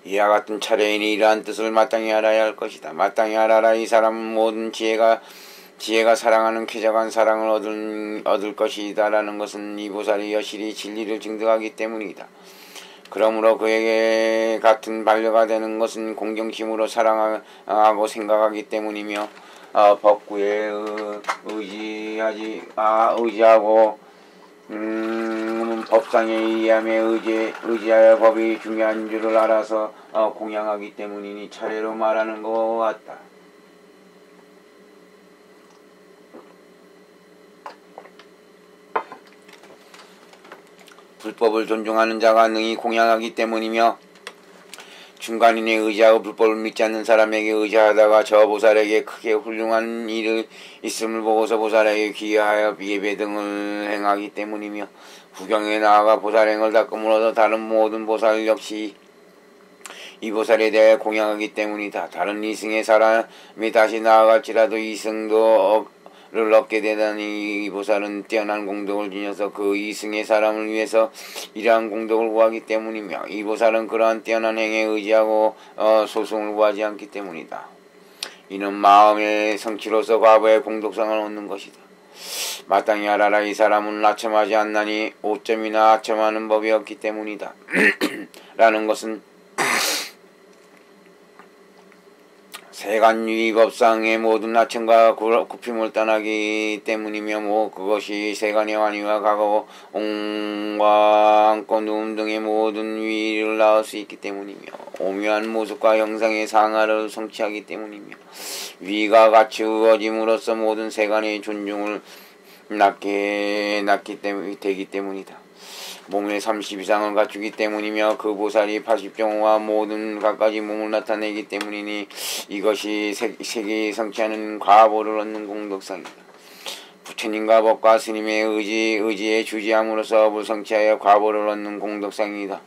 이와 같은 차례이니 이러한 뜻을 마땅히 알아야 할 것이다. 마땅히 알아라. 이 사람은 모든 지혜가 사랑하는 쾌적한 사랑을 얻을 것이다 라는 것은 이 보살이 여실히 진리를 증득하기 때문이다. 그러므로 그에게 같은 반려가 되는 것은 공경심으로 사랑하고 생각하기 때문이며 법구에 의지하고 법상에 의지하여 법이 중요한 줄을 알아서 공양하기 때문이니 차례로 말하는 것 같다. 불법을 존중하는 자가 능히 공양하기 때문이며 중간인에 의지하고 불법을 믿지 않는 사람에게 의지하다가 저 보살에게 크게 훌륭한 일을 있음을 보고서 보살에게 귀하여 예배 등을 행하기 때문이며 후경에 나아가 보살행을 닦음으로써 다른 모든 보살 역시 이 보살에 대해 공양하기 때문이다. 다른 이승의 사람이 다시 나아갈지라도 이승도 를 얻게 되다니 이 보살은 뛰어난 공덕을 지녀서 그 이승의 사람을 위해서 이러한 공덕을 구하기 때문이며 이 보살은 그러한 뛰어난 행에 의지하고 소승을 구하지 않기 때문이다. 이는 마음의 성취로서 과거의 공덕상을 얻는 것이다. 마땅히 알아라. 이 사람은 아첨하지 않나니 오점이나 아첨하는 법이 없기 때문이다. 라는 것은 세간유의법상의 모든 나천과 굽힘을 떠나기 때문이며 그것이 세간의 환희와 과거 옹과 안고 누움 등의 모든 위를 낳을 수 있기 때문이며 오묘한 모습과 형상의 상하를 성취하기 때문이며 위가 같이 우어짐으로써 모든 세간의 존중을 되기 때문이다. 몸의 30 이상을 갖추기 때문이며 그 보살이 80종과 모든 갖가지 몸을 나타내기 때문이니 이것이 세계에 성취하는 과보를 얻는 공덕상이다. 부처님과 법과 스님의 의지에 주지함으로써 업을 성취하여 과보를 얻는 공덕상이다.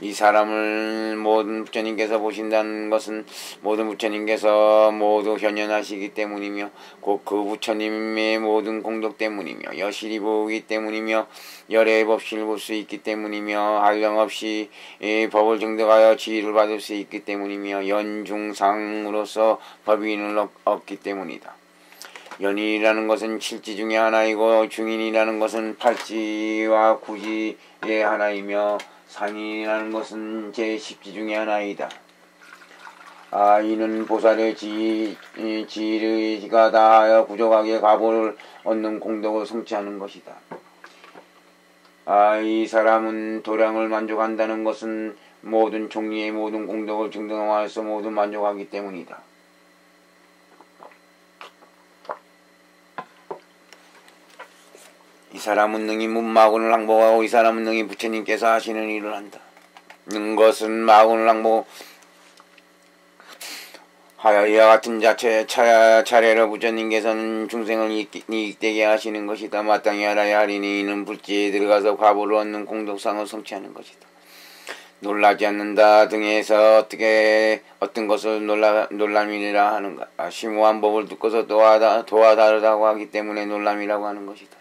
이 사람을 모든 부처님께서 보신다는 것은 모든 부처님께서 모두 현현하시기 때문이며 곧 그 부처님의 모든 공덕 때문이며 여실히 보기 때문이며 열애의 법신을 볼 수 있기 때문이며 한량없이 법을 증득하여 지위를 받을 수 있기 때문이며 연중상으로서 법인을 얻기 때문이다. 연인이라는 것은 7지 중에 하나이고 중인이라는 것은 8지와 9지의 하나이며 상인이라는 것은 제10지 중에 하나이다. 이는 보살의 지위가 다하여 부족하게 가보를 얻는 공덕을 성취하는 것이다. 이 사람은 도량을 만족한다는 것은 모든 종류의 모든 공덕을 증득하여서 모두 만족하기 때문이다. 이 사람은 능히 문마군을 항복하고 이 사람은 능히 부처님께서 하시는 일을 한다. 것은 마군을 항복 하여 이와 같은 차례로 부처님께서는 중생을 이익되게 하시는 것이다. 마땅히 알아야 하리니 이는 불지에 들어가서 과보를 얻는 공덕상을 성취하는 것이다. 놀라지 않는다 등에서 어떤 것을 놀람이라 하는가. 심오한 법을 듣고서 도와 다르다고 하기 때문에 놀람이라고 하는 것이다.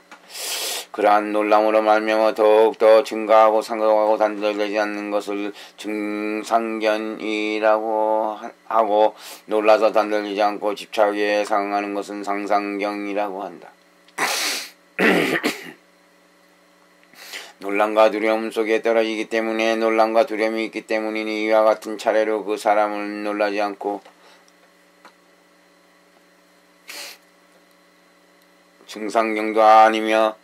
그러한 놀람으로 말미암아 더욱더 증가하고 상각하고 단절되지 않는 것을 증상견이라고 하고, 놀라서 단절되지 않고 집착에 상응하는 것은 상상경이라고 한다. 놀람과 두려움 속에 떨어지기 때문에 놀람과 두려움이 있기 때문이니 이와 같은 차례로 그 사람을 놀라지 않고 증상경도 아니며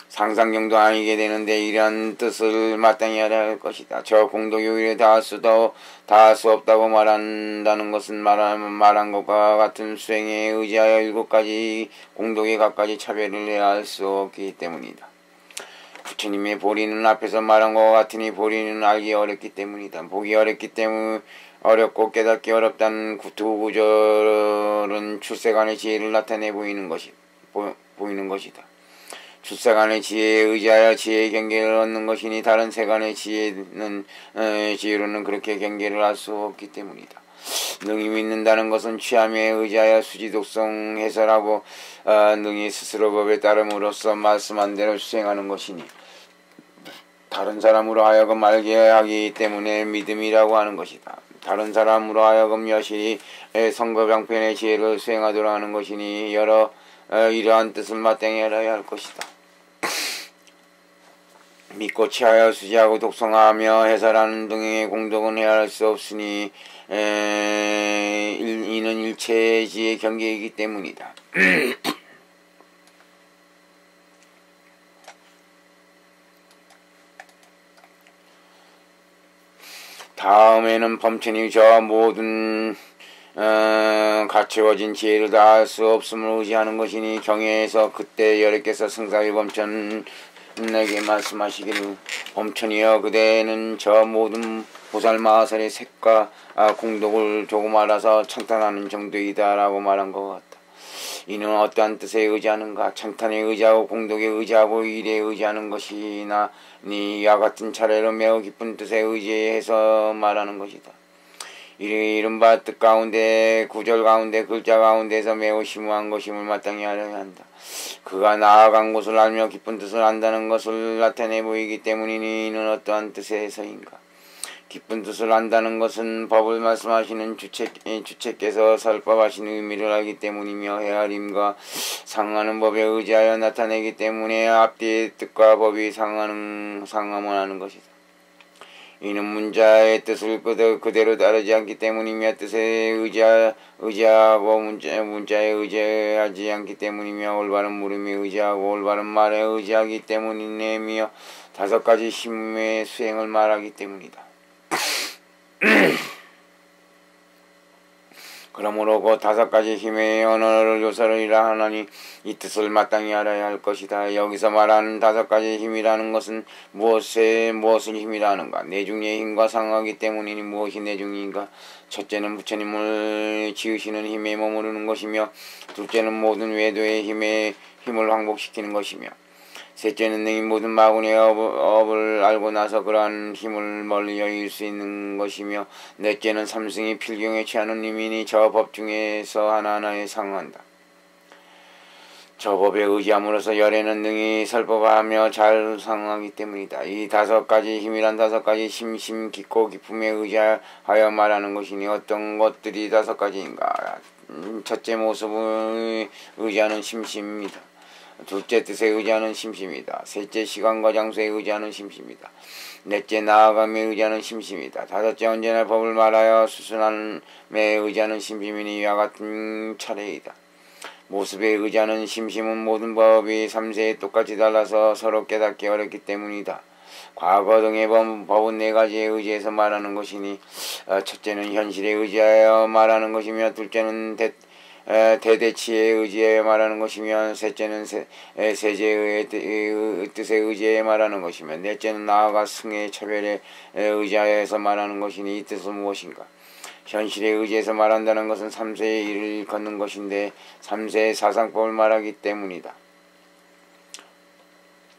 상상경도 아니게 되는데 이러한 뜻을 마땅히 알아야 할 것이다. 저 공덕이 오히려 다할 수 없다고 말한다는 것은 말한 것과 같은 수행에 의지하여 7가지 공덕에 각가지 차별을 해야 할 수 없기 때문이다. 부처님의 보리는 앞에서 말한 것과 같으니 보리는 알기 어렵기 때문이다. 보기 어렵기 때문에 어렵고 깨닫기 어렵다는 두 구절은 출세간의 지혜를 나타내 보이는 것이다. 출세간의 지혜에 의지하여 지혜의 경계를 얻는 것이니 다른 세간의 지혜로는 그렇게 경계를 할 수 없기 때문이다. 능히 믿는다는 것은 취함에 의지하여 수지독성 해설하고 능히 스스로 법에 따름으로써 말씀한 대로 수행하는 것이니 다른 사람으로 하여금 알게 하기 때문에 믿음이라고 하는 것이다. 다른 사람으로 하여금 여실히 성거병편의 지혜를 수행하도록 하는 것이니 이러한 뜻을 마땅히 알아야 할 것이다. 믿고 취하여 수지하고 독성하며 해설하는 등의 공덕은 헤아릴 수 없으니 이는 일체의 지의 경계이기 때문이다. 다음에는 범천이 저 모든 갖추어진 지혜를 다할 수 없음을 의지하는 것이니 경애에서 그때 여러께서 승사위 범천에게 말씀하시기를 범천이여 그대는 저 모든 보살마하설의 색과 공덕을 조금 알아서 찬탄하는 정도이다 라고 말한 것 같다. 이는 어떠한 뜻에 의지하는가? 찬탄에 의지하고 공덕에 의지하고 일에 의지하는 것이나 이와 같은 차례로 매우 깊은 뜻에 의지해서 말하는 것이다. 이른바 뜻 가운데 구절 가운데 글자 가운데서 매우 심오한 것임을 마땅히 알아야 한다. 그가 나아간 곳을 알며 깊은 뜻을 안다는 것을 나타내 보이기 때문이니 이는 어떠한 뜻에서인가? 깊은 뜻을 안다는 것은 법을 말씀하시는 주체께서 설법하시는 의미를 알기 때문이며 헤아림과 상하는 법에 의지하여 나타내기 때문에 앞뒤의 뜻과 법이 상하면 하는 것이다. 이는 문자의 뜻을 그대로 따르지 않기 때문이며 뜻에 의지하고 문자에 의지하지 않기 때문이며 올바른 물음에 의지하고 올바른 말에 의지하기 때문이며 5가지 힘의 수행을 말하기 때문이다. 그러므로 그 5가지 힘의 언어를 요설이라 하나니 이 뜻을 마땅히 알아야 할 것이다. 여기서 말하는 5가지 힘이라는 것은 무엇을 힘이라는가? 내중의 힘과 상하기 때문이니 무엇이 내중인가? 첫째는 부처님을 지으시는 힘에 머무르는 것이며 둘째는 모든 외도의 힘을 항복시키는 것이며 셋째는 능히 모든 마군의 업을 알고 나서 그러한 힘을 멀리 여길 수 있는 것이며 넷째는 삼승이 필경에 취하는 힘이니 저 법 중에서 하나하나에 상응한다. 저 법에 의지함으로써 열애는 능히 설법하며 잘 상응하기 때문이다. 이 5가지 힘이란 5가지 심심 깊고 깊음에 의지하여 말하는 것이니 어떤 것들이 5가지인가? 첫째 모습을 의지하는 심심이다. 둘째 뜻에 의지하는 심심이다. 셋째 시간과 장소에 의지하는 심심이다. 넷째 나아감에 의지하는 심심이다. 다섯째 언제나 법을 말하여 수순함에 의지하는 심심이니 이와 같은 차례이다. 모습에 의지하는 심심은 모든 법이 삼세에 똑같이 달라서 서로 깨닫기 어렵기 때문이다. 과거 등의 법은 네 가지에 의지해서 말하는 것이니 첫째는 현실에 의지하여 말하는 것이며 둘째는 대대치에 의지하여 말하는 것이며 셋째는 세제의 뜻에 의지하여 말하는 것이며 넷째는 나아가 승의 차별에 의지하여서 말하는 것이니 이 뜻은 무엇인가? 현실에 의지해서 말한다는 것은 삼세의 일을 걷는 것인데 삼세의 사상법을 말하기 때문이다.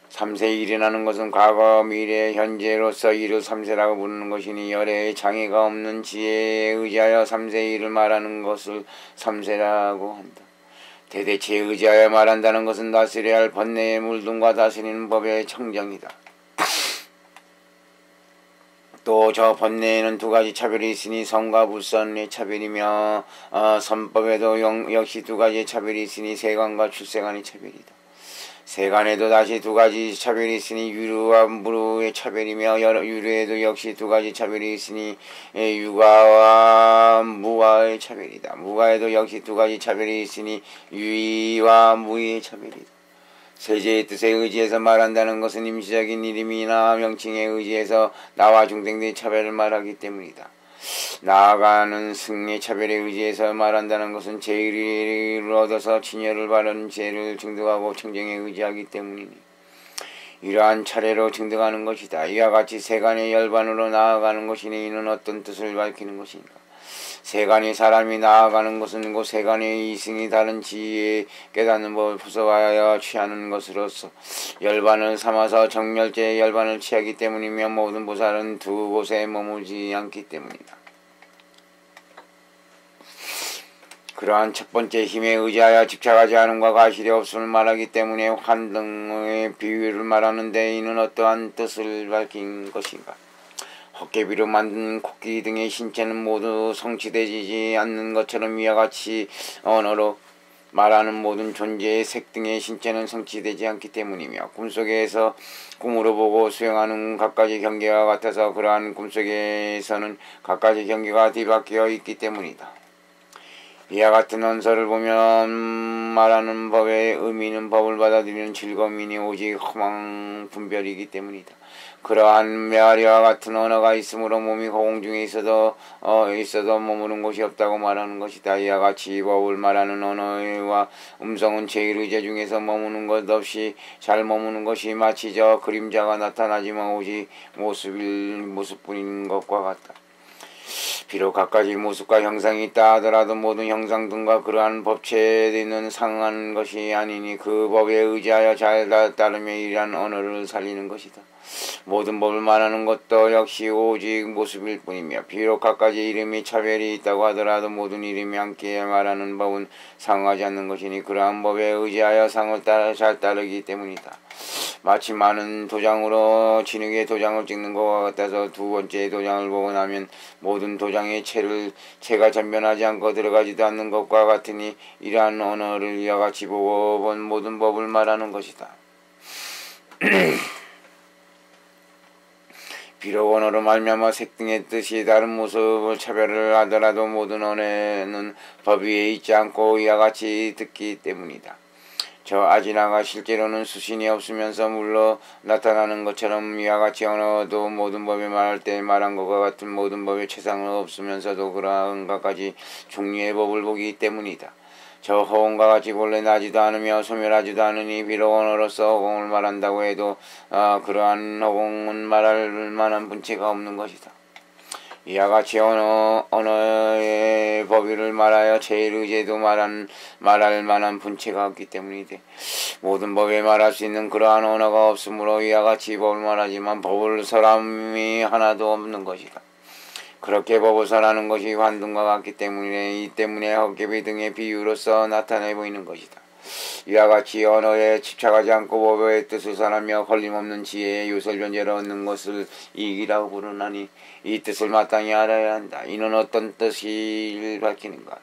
삼세에 일어나는 것은 과거, 미래, 현재로서 일을 삼세라고 부르는 것이니 열애의 장애가 없는 지혜에 의지하여 삼세의 일을 말하는 것을 삼세라고 한다. 대대치에 의지하여 말한다는 것은 다스려야 할 번뇌의 물등과 다스리는 법의 청정이다. 또 저 번뇌에는 두 가지 차별이 있으니 선과 불선의 차별이며 선법에도 역시 두 가지 차별이 있으니 세간과 출세간의 차별이다. 세간에도 다시 두 가지 차별이 있으니 유류와 무류의 차별이며 유류에도 역시 두 가지 차별이 있으니 유가와 무가의 차별이다. 무가에도 역시 두 가지 차별이 있으니 유의와 무의의 차별이다. 세제의 뜻에 의지해서 말한다는 것은 임시적인 이름이나 명칭에 의지해서 나와 중생들의 차별을 말하기 때문이다. 나아가는 승의 차별에 의지해서 말한다는 것은 제의를 얻어서 친여를 바르는 지혜를 증득하고 청정에 의지하기 때문이니 이러한 차례로 증득하는 것이다. 이와 같이 세간의 열반으로 나아가는 것이니 이는 어떤 뜻을 밝히는 것인가? 세간의 사람이 나아가는 것은 곧 세간의 이승이 다른 지혜에 깨닫는 법을 부서하여 취하는 것으로서 열반을 삼아서 정멸제의 열반을 취하기 때문이며 모든 보살은 두 곳에 머무지 않기 때문이다. 그러한 첫 번째 힘에 의지하여 집착하지 않음과 가실이 없음을 말하기 때문에 환등의 비유를 말하는데 이는 어떠한 뜻을 밝힌 것인가? 헛개비로 만든 코끼리 등의 신체는 모두 성취되지 않는 것처럼 이와 같이 언어로 말하는 모든 존재의 색 등의 신체는 성취되지 않기 때문이며 꿈속에서 꿈으로 보고 수행하는 갖가지 경계와 같아서 그러한 꿈속에서는 갖가지 경계가 뒤바뀌어 있기 때문이다. 이와 같은 언서를 보면 말하는 법의 의미는 법을 받아들이는 즐거움이니 오직 허망 분별이기 때문이다. 그러한 메아리와 같은 언어가 있으므로 몸이 허공 중에 있어도 머무는 곳이 없다고 말하는 것이다. 이와 같이 법을 말하는 언어와 음성은 제1의제 중에서 머무는 것 없이 잘 머무는 것이 마치 저 그림자가 나타나지만 오직 모습뿐인 것과 같다. 비록 갖가지 모습과 형상이 있다 하더라도 모든 형상 등과 그러한 법체에는 상한 것이 아니니 그 법에 의지하여 잘 따르며 이러한 언어를 살리는 것이다. 모든 법을 말하는 것도 역시 오직 모습일 뿐이며 비록 갖가지 이름이 차별이 있다고 하더라도 모든 이름이 함께 말하는 법은 상하지 않는 것이니 그러한 법에 의지하여 상을 잘 따르기 때문이다. 마치 많은 도장으로 진흙에 도장을 찍는 것과 같아서 두 번째 도장을 보고 나면 모든 도장의 체가 전변하지 않고 들어가지도 않는 것과 같으니 이러한 언어를 이와 같이 보고 본 모든 법을 말하는 것이다. 비록 언어로 말미암아 색 등의 뜻이 다른 모습을 차별을 하더라도 모든 언어에는 법 위에 있지 않고 이와 같이 듣기 때문이다. 저 아지나가 실제로는 수신이 없으면서 물러 나타나는 것처럼 이와 같이 언어도 모든 법에 말할 때 말한 것과 같은 모든 법의 최상은 없으면서도 그러한 것까지 종류의 법을 보기 때문이다. 저 허공과 같이 본래 나지도 않으며 소멸하지도 않으니 비록 언어로서 허공을 말한다고 해도 그러한 허공은 말할 만한 분체가 없는 것이다. 이와 같이 언어의 법위를 말하여 제1의제도 말할 만한 분체가 없기 때문이되 모든 법에 말할 수 있는 그러한 언어가 없으므로 이와 같이 법을 말하지만 법을 설함이 하나도 없는 것이다. 그렇게 법을 설하는 것이 환등과 같기 때문에 이 때문에 헛개비 등의 비유로서 나타내 보이는 것이다. 이와 같이 언어에 집착하지 않고 법의 뜻을 설하며 걸림없는 지혜의 요설변제를 얻는 것을 이익이라고 부르나니 이 뜻을 마땅히 알아야 한다. 이는 어떤 뜻을 밝히는가?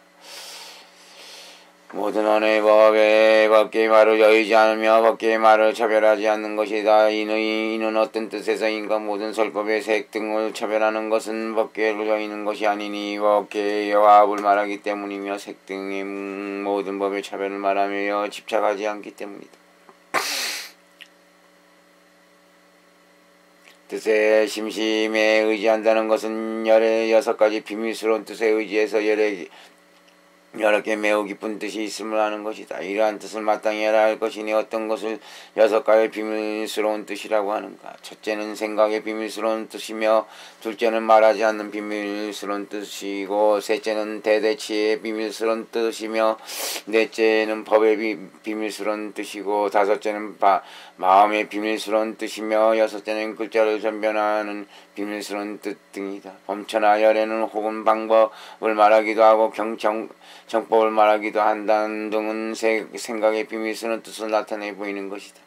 모든 언어의 법계의 말을 여의지 않으며 법계의 말을 차별하지 않는 것이다. 이는 어떤 뜻에서인가 모든 설법의 색 등을 차별하는 것은 법계를 여의는 것이 아니니 법계의 화합을 말하기 때문이며 색 등의 모든 법의 차별을 말하며 집착하지 않기 때문이다. 뜻의 심심에 의지한다는 것은 열의 6가지 비밀스러운 뜻에 의지해서 여러 개 매우 깊은 뜻이 있음을 아는 것이다. 이러한 뜻을 마땅히 알아야 할 것이니 어떤 것을 6가지 비밀스러운 뜻이라고 하는가. 첫째는 생각의 비밀스러운 뜻이며 둘째는 말하지 않는 비밀스러운 뜻이고 셋째는 대대치의 비밀스러운 뜻이며 넷째는 법의 비밀스러운 뜻이고 다섯째는 마음의 비밀스러운 뜻이며 여섯째는 글자를 전변하는 비밀스러운 뜻 등이다. 범처나 열애는 혹은 방법을 말하기도 하고 정법을 말하기도 한다는 등은 생각의 비밀스러운 뜻을 나타내 보이는 것이다.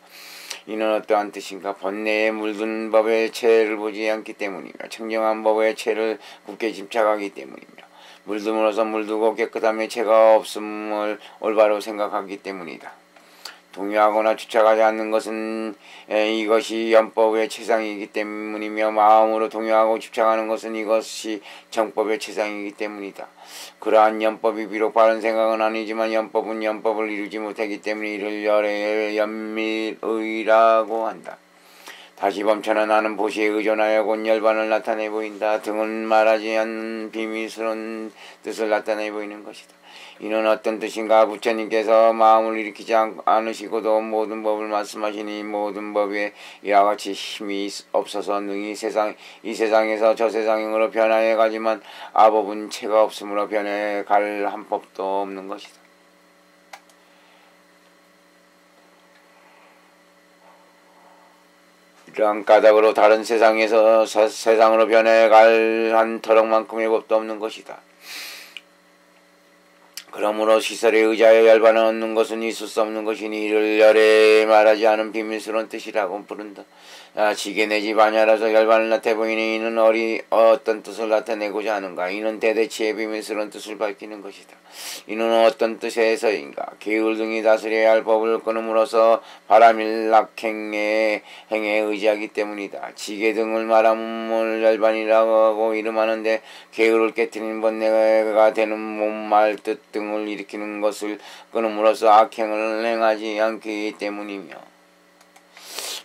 이는 어떠한 뜻인가? 번뇌에 물든 법의 체를 보지 않기 때문이며 청정한 법의 체를 굳게 집착하기 때문이며 물듦으로써 물들고 깨끗함의 체가 없음을 올바로 생각하기 때문이다. 동요하거나 주착하지 않는 것은 이것이 연법의 체상이기 때문이며 마음으로 동요하고 집착하는 것은 이것이 정법의 체상이기 때문이다. 그러한 연법이 비록 바른 생각은 아니지만 연법은 연법을 이루지 못하기 때문에 이를 열의 연밀의라고 한다. 다시 범천한 나는 보시에 의존하여 곧 열반을 나타내 보인다. 등은 말하지 않는 비밀스러운 뜻을 나타내 보이는 것이다. 이는 어떤 뜻인가? 부처님께서 마음을 일으키지 않으시고도 모든 법을 말씀하시니 모든 법에 이와 같이 힘이 없어서 능히 이 세상에서 저 세상으로 변화해 가지만 아법은 체가 없으므로 변해 갈 한 법도 없는 것이다. 이러한 까닭으로 다른 세상에서 세상으로 변해 갈 한 터럭만큼의 법도 없는 것이다. 그러므로 시설에 의지하여 열반을 얻는 것은 있을 수 없는 것이니 이를 열에 말하지 않은 비밀스러운 뜻이라고 부른다. 지게 내 집 아니라서 열반을 나타내 보이니 이는 어떤 뜻을 나타내고자 하는가. 이는 대대치의 비밀스러운 뜻을 밝히는 것이다. 이는 어떤 뜻에서인가. 계율 등이 다스려야 할 법을 끊음으로써 바람일락행에 의지하기 때문이다. 지게 등을 말함을 열반이라고 하고 이름하는데 계율을 깨뜨리는 번뇌가 되는 몸, 말, 뜻 등을 일으키는 것을 끊음으로써 악행을 행하지 않기 때문이며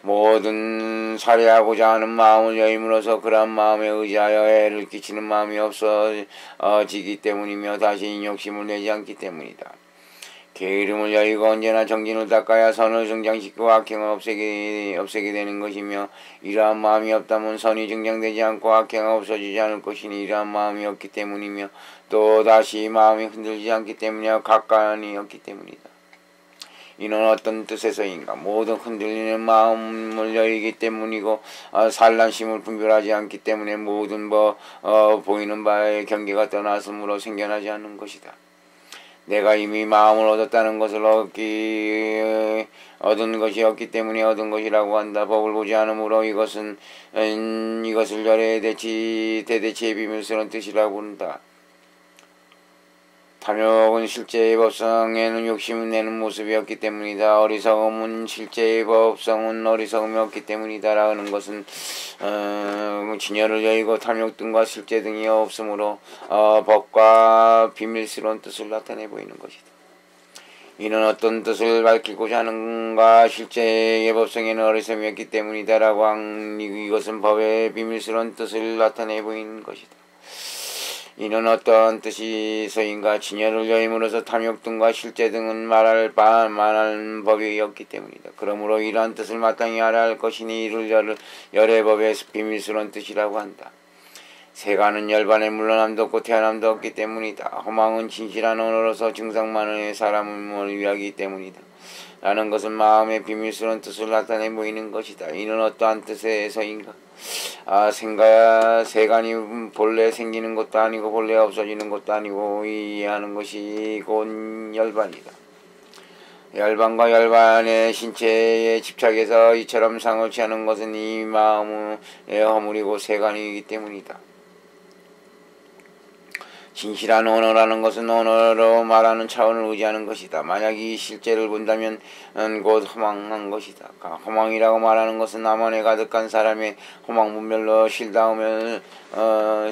모든 살해하고자 하는 마음을 여임으로써 그러한 마음에 의지하여 해를 끼치는 마음이 없어지기 때문이며 다시 욕심을 내지 않기 때문이다. 게으름을 여의고 언제나 정진을 닦아야 선을 증장시키고 악행을 없애게 되는 것이며 이러한 마음이 없다면 선이 증장되지 않고 악행은 없어지지 않을 것이니 이러한 마음이 없기 때문이며 또 다시 마음이 흔들리지 않기 때문이며 각관이 없기 때문이다. 이는 어떤 뜻에서인가? 모든 흔들리는 마음을 여의기 때문이고 산란심을 분별하지 않기 때문에 모든 보이는 바의 경계가 떠났으므로 생겨나지 않는 것이다. 내가 이미 마음을 얻었다는 것을 얻은 것이 없기 때문에 얻은 것이라고 한다. 법을 보지 않으므로 이것을 열의 대대치의 비밀스러운 뜻이라고 한다. 탐욕은 실제의 법성에는 욕심을 내는 모습이었기 때문이다. 어리석음은 실제의 법성은 어리석음이 없기 때문이다. 라는 것은 진여를 여의고 탐욕 등과 실제 등이 없으므로 법과 비밀스러운 뜻을 나타내 보이는 것이다. 이는 어떤 뜻을 밝히고자 하는가. 실제의 법성에는 어리석음이 없기 때문이다. 라고 이것은 법의 비밀스러운 뜻을 나타내 보이는 것이다. 이는 어떠한 뜻이서인가. 진여를 여임으로써 탐욕 등과 실제 등은 말할 법이 없기 때문이다. 그러므로 이러한 뜻을 마땅히 알아야 할 것이니 이를 열의 법의 비밀스러운 뜻이라고 한다. 세간은 열반에 물러남도 없고 태어남도 없기 때문이다. 허망은 진실한 언어로서 증상만의 사람을 위하기 때문이다. 라는 것은 마음의 비밀스러운 뜻을 나타내 보이는 것이다. 이는 어떠한 뜻에서인가. 세간이 본래 생기는 것도 아니고 본래 없어지는 것도 아니고 이해하는 것이 곧 열반이다. 열반과 열반의 신체에 집착해서 이처럼 상을 취하는 것은 이 마음의 허물이고 세간이기 때문이다. 진실한 언어라는 것은 언어로 말하는 차원을 의지하는 것이다. 만약 이 실제를 본다면 곧 허망한 것이다. 허망이라고 말하는 것은 남원에 가득한 사람의 허망 분별로 실다움을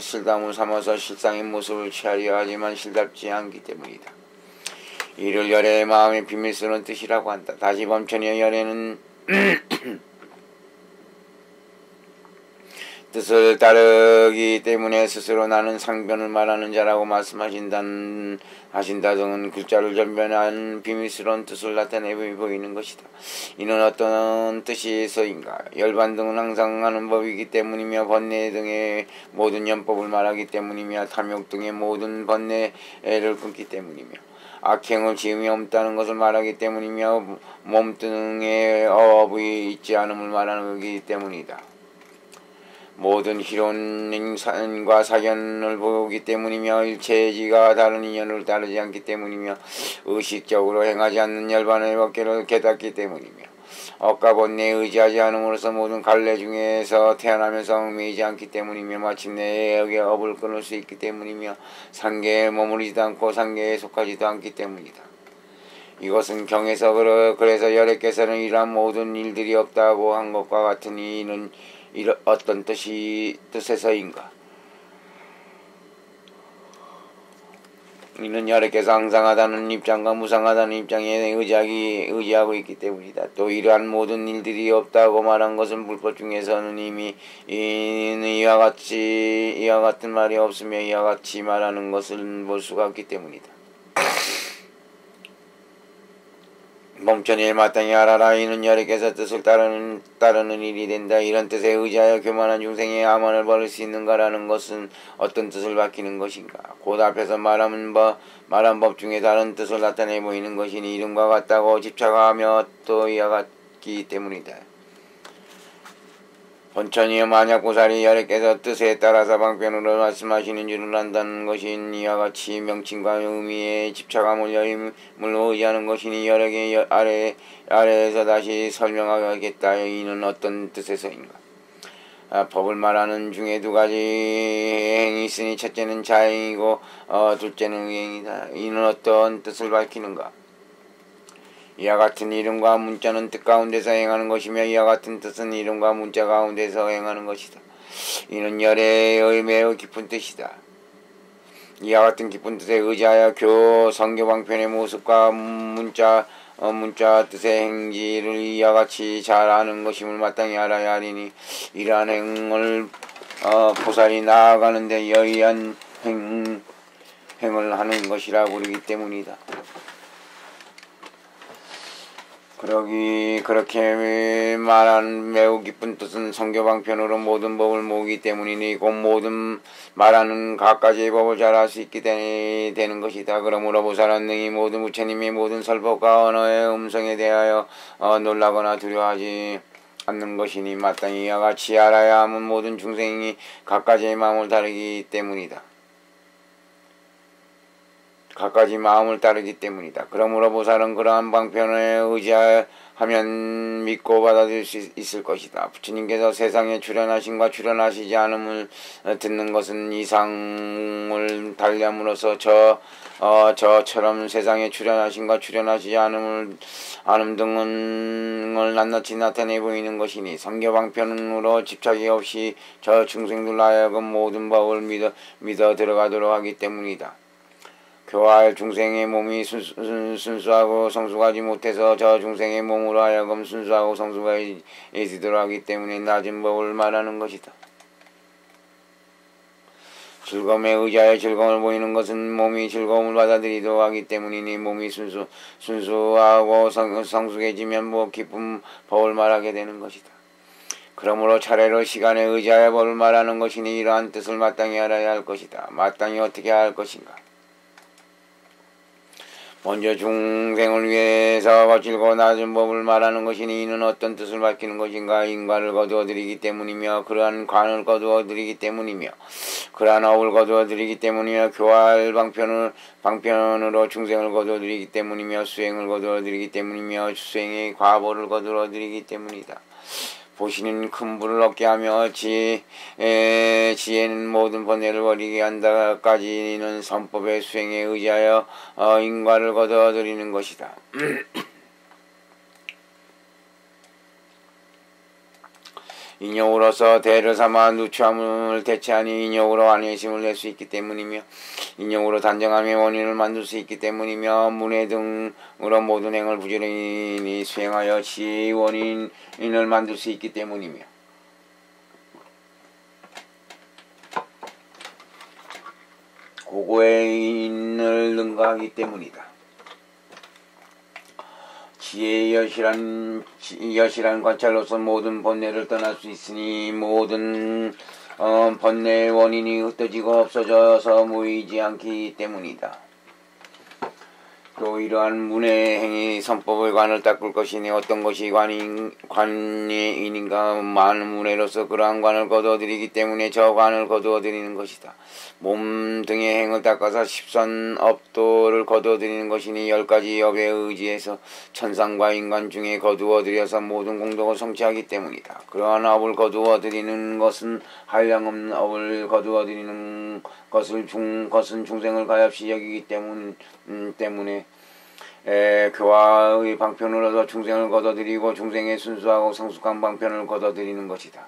삼아서 실상의 모습을 취하려 하지만 실답지 않기 때문이다. 이를 열애의 마음의 비밀스러운 뜻이라고 한다. 다시 범천이여, 열애는 뜻을 따르기 때문에 스스로 나는 상변을 말하는 자라고 말씀하신다는 등은 글자를 전변한 비밀스러운 뜻을 나타내 보이는 것이다. 이는 어떤 뜻이서인가? 열반 등은 항상 하는 법이기 때문이며, 번뇌 등의 모든 연법을 말하기 때문이며, 탐욕 등의 모든 번뇌를 끊기 때문이며, 악행을 지음이 없다는 것을 말하기 때문이며, 몸 등의 업이 있지 않음을 말하는 것이기 때문이다. 모든 희론과 사견을 보기 때문이며, 일체지가 다른 인연을 따르지 않기 때문이며, 의식적으로 행하지 않는 열반의 법계를 깨닫기 때문이며, 억과 번뇌에 의지하지 않음으로써 모든 갈래 중에서 태어나면서 얽매이지 않기 때문이며, 마침내 애역의 업을 끊을 수 있기 때문이며, 상계에 머무르지도 않고 상계에 속하지도 않기 때문이다. 이것은 경에서 그래서 열애께서는 이러한 모든 일들이 없다고 한 것과 같으니, 이는 어떤 뜻에서인가? 이는 열애께서 항상하다는 입장과 무상하다는 입장에 의지하고 있기 때문이다. 또 이러한 모든 일들이 없다고 말한 것은 불법 중에서는 이미 이와 같은 말이 없으며 이와 같이 말하는 것을 볼 수가 없기 때문이다. 멈춰니 마땅히 알아라. 이는 열애께서 뜻을 따르는 일이 된다. 이런 뜻에 의지하여 교만한 중생의 암원을 벌일 수 있는가라는 것은 어떤 뜻을 밝히는 것인가? 곧 앞에서 말한 법 중에 다른 뜻을 나타내 보이는 것이니, 이름과 같다고 집착하며 또 이와 같기 때문이다. 본천이여, 만약 고사리 열애께서 뜻에 따라서 방편으로 말씀하시는 줄을 안다는 것이니, 이와 같이 명칭과 의미에 집착함을 여임을 의지하는 것이니, 열애의 아래에서 다시 설명하겠다. 이는 어떤 뜻에서인가? 법을 말하는 중에 두 가지 행이 있으니, 첫째는 자행이고 둘째는 의행이다. 이는 어떤 뜻을 밝히는가? 이와 같은 이름과 문자는 뜻 가운데서 행하는 것이며, 이와 같은 뜻은 이름과 문자 가운데서 행하는 것이다. 이는 열애의 매우 깊은 뜻이다. 이와 같은 깊은 뜻에 의지하여 성교방편의 모습과 문자 뜻의 행지를 이와 같이 잘 아는 것임을 마땅히 알아야 하리니, 이러한 행을 보살이 나아가는데 여의한 행을 하는 것이라 부르기 때문이다. 그렇게 말한 매우 깊은 뜻은 성교방편으로 모든 법을 모으기 때문이니, 곧 모든 말하는 각가지의 법을 잘 알 수 있게 되는 것이다. 그러므로 보살은 능히 모든 부처님의 모든 설법과 언어의 음성에 대하여 놀라거나 두려워하지 않는 것이니, 마땅히 이와 같이 알아야 함은 모든 중생이 각가지의 마음을 다르기 때문이다. 각가지 마음을 따르기 때문이다. 그러므로 보살은 그러한 방편에 의지하면 믿고 받아들일 수 있을 것이다. 부처님께서 세상에 출현하심과 출현하시지 않음을 듣는 것은 이상을 달리함으로써 저처럼 세상에 출현하심과 출현하시지 않음 등을 낱낱이 나타내 보이는 것이니, 성교방편으로 집착이 없이 저 중생들로 하여금 모든 법을 믿어 들어가도록 하기 때문이다. 교화할 중생의 몸이 순수하고 성숙하지 못해서 저 중생의 몸으로 하여금 순수하고 성숙해지도록 하기 때문에 낮은 법을 말하는 것이다. 즐거움에 의지하여 즐거움을 보이는 것은 몸이 즐거움을 받아들이도록 하기 때문이니, 몸이 순수하고 성숙해지면 기쁜 법을 말하게 되는 것이다. 그러므로 차례로 시간에 의지하여 법을 말하는 것이니, 이러한 뜻을 마땅히 알아야 할 것이다. 마땅히 어떻게 할 것인가? 먼저 중생을 위해서 거칠고 낮은 법을 말하는 것이니, 이는 어떤 뜻을 밝히는 것인가? 인과를 거두어드리기 때문이며, 그러한 관을 거두어드리기 때문이며, 그러한 업을 거두어드리기 때문이며, 교화할 방편으로 중생을 거두어드리기 때문이며, 수행을 거두어드리기 때문이며, 수행의 과보를 거두어드리기 때문이다. 보시는 큰 부를 얻게 하며 지혜는 모든 번뇌를 버리게 한다까지는 선법의 수행에 의지하여 인과를 거둬들이는 것이다. 인욕으로서 대를 삼아 누추함을 대체하니 인욕으로 안회심을 낼 수 있기 때문이며 인욕으로 단정함의 원인을 만들 수 있기 때문이며 문해 등으로 모든 행을 부지런히 수행하여 지혜의 원인을 만들 수 있기 때문이며 고고의 인을 능가하기 때문이다. 지혜의 여실한 관찰로서 모든 번뇌를 떠날 수 있으니 모든 번뇌의 원인이 흩어지고 없어져서 모이지 않기 때문이다. 또 이러한 문의 행위 선법의 관을 닦을 것이니 어떤 것이 관인인가 많은 문해로서 그러한 관을 거두어들이기 때문에 저 관을 거두어들이는 것이다. 몸 등의 행을 닦아서 10선 업도를 거두어들이는 것이니 10가지 업에 의지해서 천상과 인간 중에 거두어들여서 모든 공덕을 성취하기 때문이다. 그러한 업을 거두어들이는 것은 한량없는 업을 거두어들이는 것은 중생을 가엾이 여기기 때문에 교화의 방편으로서 중생을 거둬들이고 중생의 순수하고 성숙한 방편을 거둬들이는 것이다.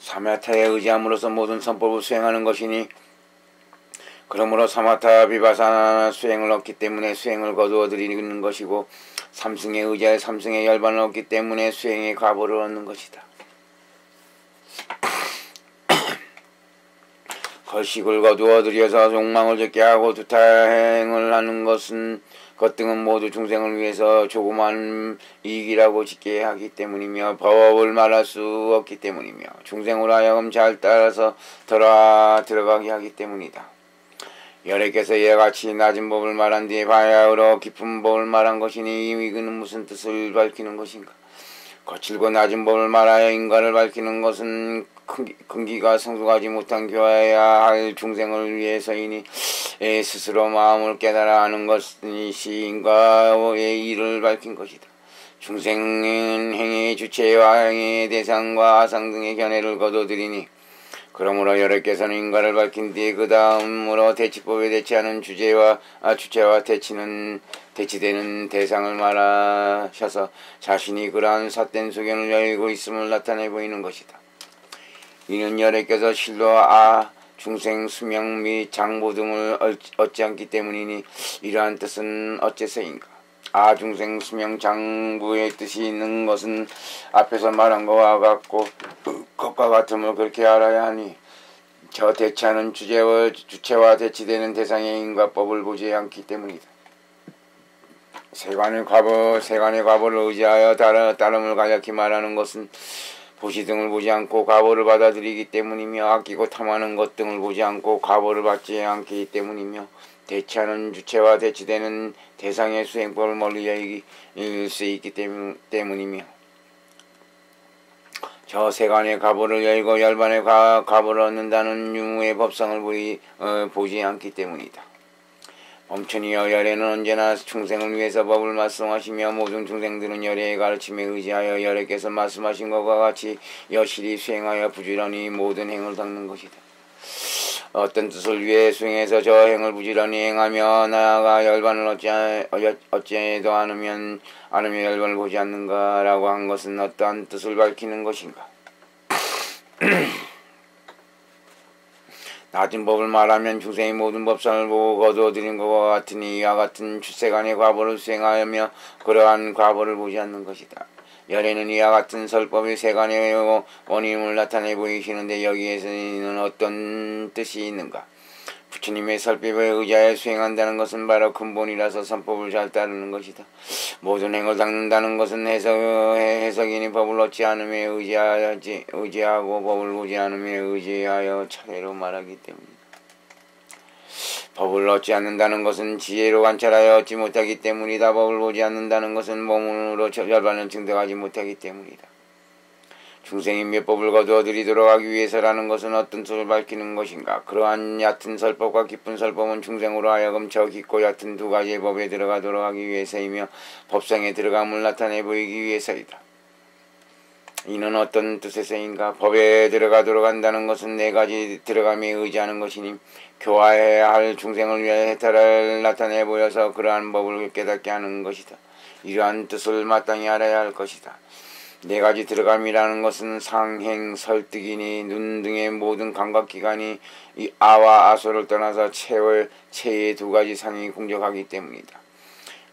사마타에 의지함으로써 모든 선법을 수행하는 것이니 그러므로 사마타 비바사나 수행을 얻기 때문에 수행을 거두어들이는 것이고 삼승에 의지하여 삼승의 열반을 얻기 때문에 수행의 과보를 얻는 것이다. 걸식을 거두어들여서 욕망을 적게 하고 두타행을 하는 것 등은 모두 중생을 위해서 조그만 이익이라고 짓게 하기 때문이며 법을 말할 수 없기 때문이며 중생으로 하여금 잘 따라서 들어가게 하기 때문이다. 열애께서 이와 같이 낮은 법을 말한 뒤에 바야흐로 깊은 법을 말한 것이니 이는 무슨 뜻을 밝히는 것인가? 거칠고 낮은 법을 말하여 인과를 밝히는 것은 근기가 성숙하지 못한 교화해야 할 중생을 위해서이니 스스로 마음을 깨달아 하는 것이 인과의 일을 밝힌 것이다. 중생은 행위의 주체와 행위의 대상과 아상 등의 견해를 거둬들이니 그러므로 여러께서는 인과를 밝힌 뒤에 그 다음으로 대치법에 대치하는 주체와 대치되는 대상을 말하셔서 자신이 그러한 삿된 소견을 열고 있음을 나타내 보이는 것이다. 이는 여러께서 실로 중생 수명 및 장부 등을 얻지 않기 때문이니 이러한 뜻은 어째서인가? 중생 수명 장부의 뜻이 있는 것은 앞에서 말한 것과 같음을 그렇게 알아야 하니 저 대치하는 주체와 대치되는 대상의 인과법을 보지 않기 때문이다. 세간의 과보를 의지하여 따름을 가졌게 말하는 것은 보시 등을 보지 않고 과보를 받아들이기 때문이며 아끼고 탐하는 것 등을 보지 않고 과보를 받지 않기 때문이며 대치하는 주체와 대치되는 대상의 수행법을 멀리 여길 수 있기 때문이며 저 세간의 과보를 열고 열반의 과보를 얻는다는 유무의 법상을 보지 않기 때문이다. 범천이여 열애는 언제나 중생을 위해서 법을 말씀하시며 모든 중생들은 열애의 가르침에 의지하여 열애께서 말씀하신 것과 같이 여실히 수행하여 부지런히 모든 행을 닦는 것이다. 어떤 뜻을 위해 수행해서 저 행을 부지런히 행하며 나아가 열반을 어찌해도 않으며 열반을 보지 않는가라고 한 것은 어떠한 뜻을 밝히는 것인가? 낮은 법을 말하면 중생의 모든 법상을 보고 거두어들인 것과 같으니 이와 같은 출세간의 과보를 수행하며 그러한 과보를 보지 않는 것이다. 열애는 이와 같은 설법이 세간의 원인을 나타내 보이시는데 여기에서는 어떤 뜻이 있는가? 부처님의 설법에 의지하여 수행한다는 것은 바로 근본이라서 선법을 잘 따르는 것이다. 모든 행을 닦는다는 것은 해석인이 법을 얻지 않음에 의지하고 법을 보지 않음에 의지하여 차례로 말하기 때문이다. 법을 얻지 않는다는 것은 지혜로 관찰하여 얻지 못하기 때문이다. 법을 보지 않는다는 것은 몸으로 열반을 증득하지 못하기 때문이다. 중생이 몇 법을 거두어 들이도록 하기 위해서라는 것은 어떤 뜻을 밝히는 것인가? 그러한 얕은 설법과 깊은 설법은 중생으로 하여금 저 깊고 얕은 두 가지의 법에 들어가도록 하기 위해서이며 법상에 들어감을 나타내 보이기 위해서이다. 이는 어떤 뜻에서인가? 법에 들어가도록 한다는 것은 네 가지 들어감에 의지하는 것이니 교화해야 할 중생을 위해 해탈을 나타내 보여서 그러한 법을 깨닫게 하는 것이다. 이러한 뜻을 마땅히 알아야 할 것이다. 네 가지 들어감이라는 것은 상행, 설득이니 눈 등의 모든 감각기관이 이 아와 아소를 떠나서 체의 두 가지 상이 공적하기 때문이다.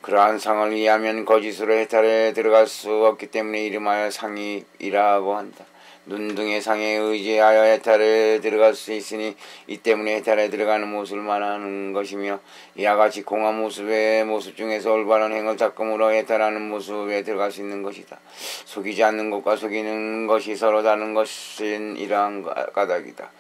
그러한 상을 이해하면 거짓으로 해탈에 들어갈 수 없기 때문에 이름하여 상이라고 한다. 눈 등의 상에 의지하여 해탈에 들어갈 수 있으니 이 때문에 해탈에 들어가는 모습을 말하는 것이며 이와 같이 공한 모습 중에서 올바른 행을 작금으로 해탈하는 모습에 들어갈 수 있는 것이다. 속이지 않는 것과 속이는 것이 서로 다른 것은 이러한 까닭이다.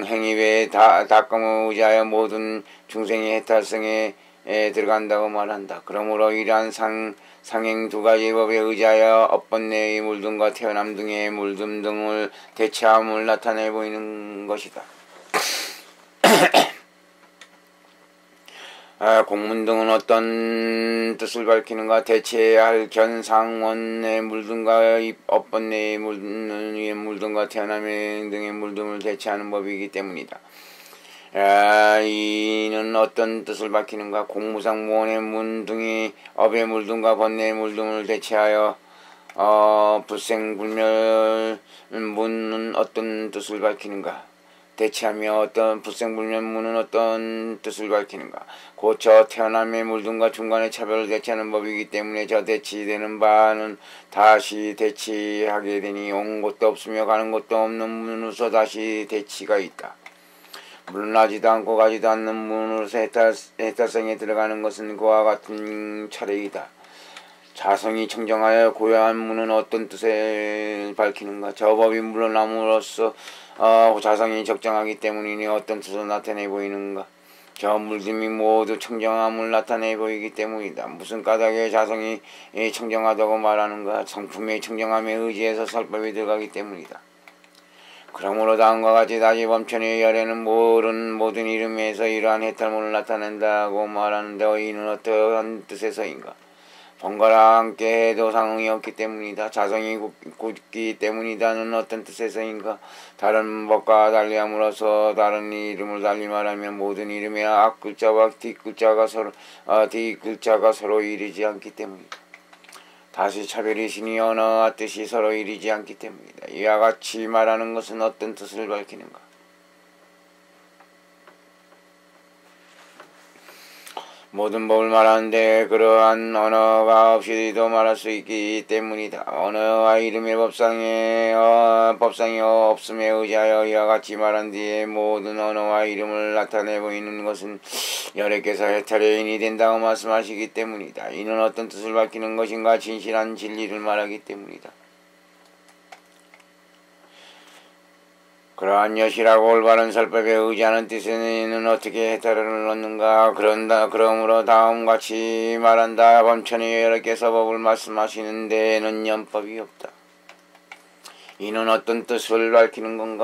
행위 외에 닦음을 의지하여 모든 중생이 해탈성에 들어간다고 말한다. 그러므로 이러한 상행 두 가지 법에 의지하여 업번내의 물듦과 태어남 등의 물듦 등을 대체함을 나타내 보이는 것이다. 공문 등은 어떤 뜻을 밝히는가? 대체해야 할 견상원의 물듦과 업번내의 물듦과 태어남 등의 물듦을 대체하는 법이기 때문이다. 이는 어떤 뜻을 밝히는가? 공무상 무언의 문 등이 업의 물듦과 번뇌의 물듦을 대체하여 불생불멸 문은 어떤 뜻을 밝히는가? 대체하며 어떤 불생불멸 문은 어떤 뜻을 밝히는가? 곧 저 태어남의 물듦과 중간의 차별을 대체하는 법이기 때문에 저 대치되는 바는 다시 대치하게 되니 온 곳도 없으며 가는 곳도 없는 문으로서 다시 대치가 있다. 물러나지도 않고 가지도 않는 문으로서 해탈성에 들어가는 것은 그와 같은 차례이다. 자성이 청정하여 고요한 문은 어떤 뜻을 밝히는가? 저 법이 물러남으로써 자성이 적정하기 때문이니 어떤 뜻을 나타내 보이는가? 저 물짐이 모두 청정함을 나타내 보이기 때문이다. 무슨 까닭에 자성이 청정하다고 말하는가? 성품의 청정함에 의지해서 설법이 들어가기 때문이다. 그러므로 다음과 같이 다시 범천의 열에는 모든 이름에서 이러한 해탈문을 나타낸다고 말하는데 이는 어떠한 뜻에서인가? 번거라 함께 해도 상응이 없기 때문이다. 자성이 굳기 때문이다는 어떤 뜻에서인가? 다른 법과 달리함으로써 다른 이름을 달리 말하면 모든 이름의 앞글자와 뒷글자가 서로 이르지 않기 때문이다. 다시 차별이시니 언어와 뜻이 서로 이르지 않기 때문이다. 이와 같이 말하는 것은 어떤 뜻을 밝히는가? 모든 법을 말하는데 그러한 언어가 없이도 말할 수 있기 때문이다. 언어와 이름의 법상이 없음에 의지하여 이와 같이 말한 뒤에 모든 언어와 이름을 나타내 보이는 것은 여래께서 해탈의 인이 된다고 말씀하시기 때문이다. 이는 어떤 뜻을 밝히는 것인가? 진실한 진리를 말하기 때문이다. 그러한 여시라고 올바른 설법에 의지하는 뜻에는 어떻게 해탈을 얻는가? 그러므로 다음같이 말한다. 범천이 여러께서 법을 말씀하시는 데에는 연법이 없다. 이는 어떤 뜻을 밝히는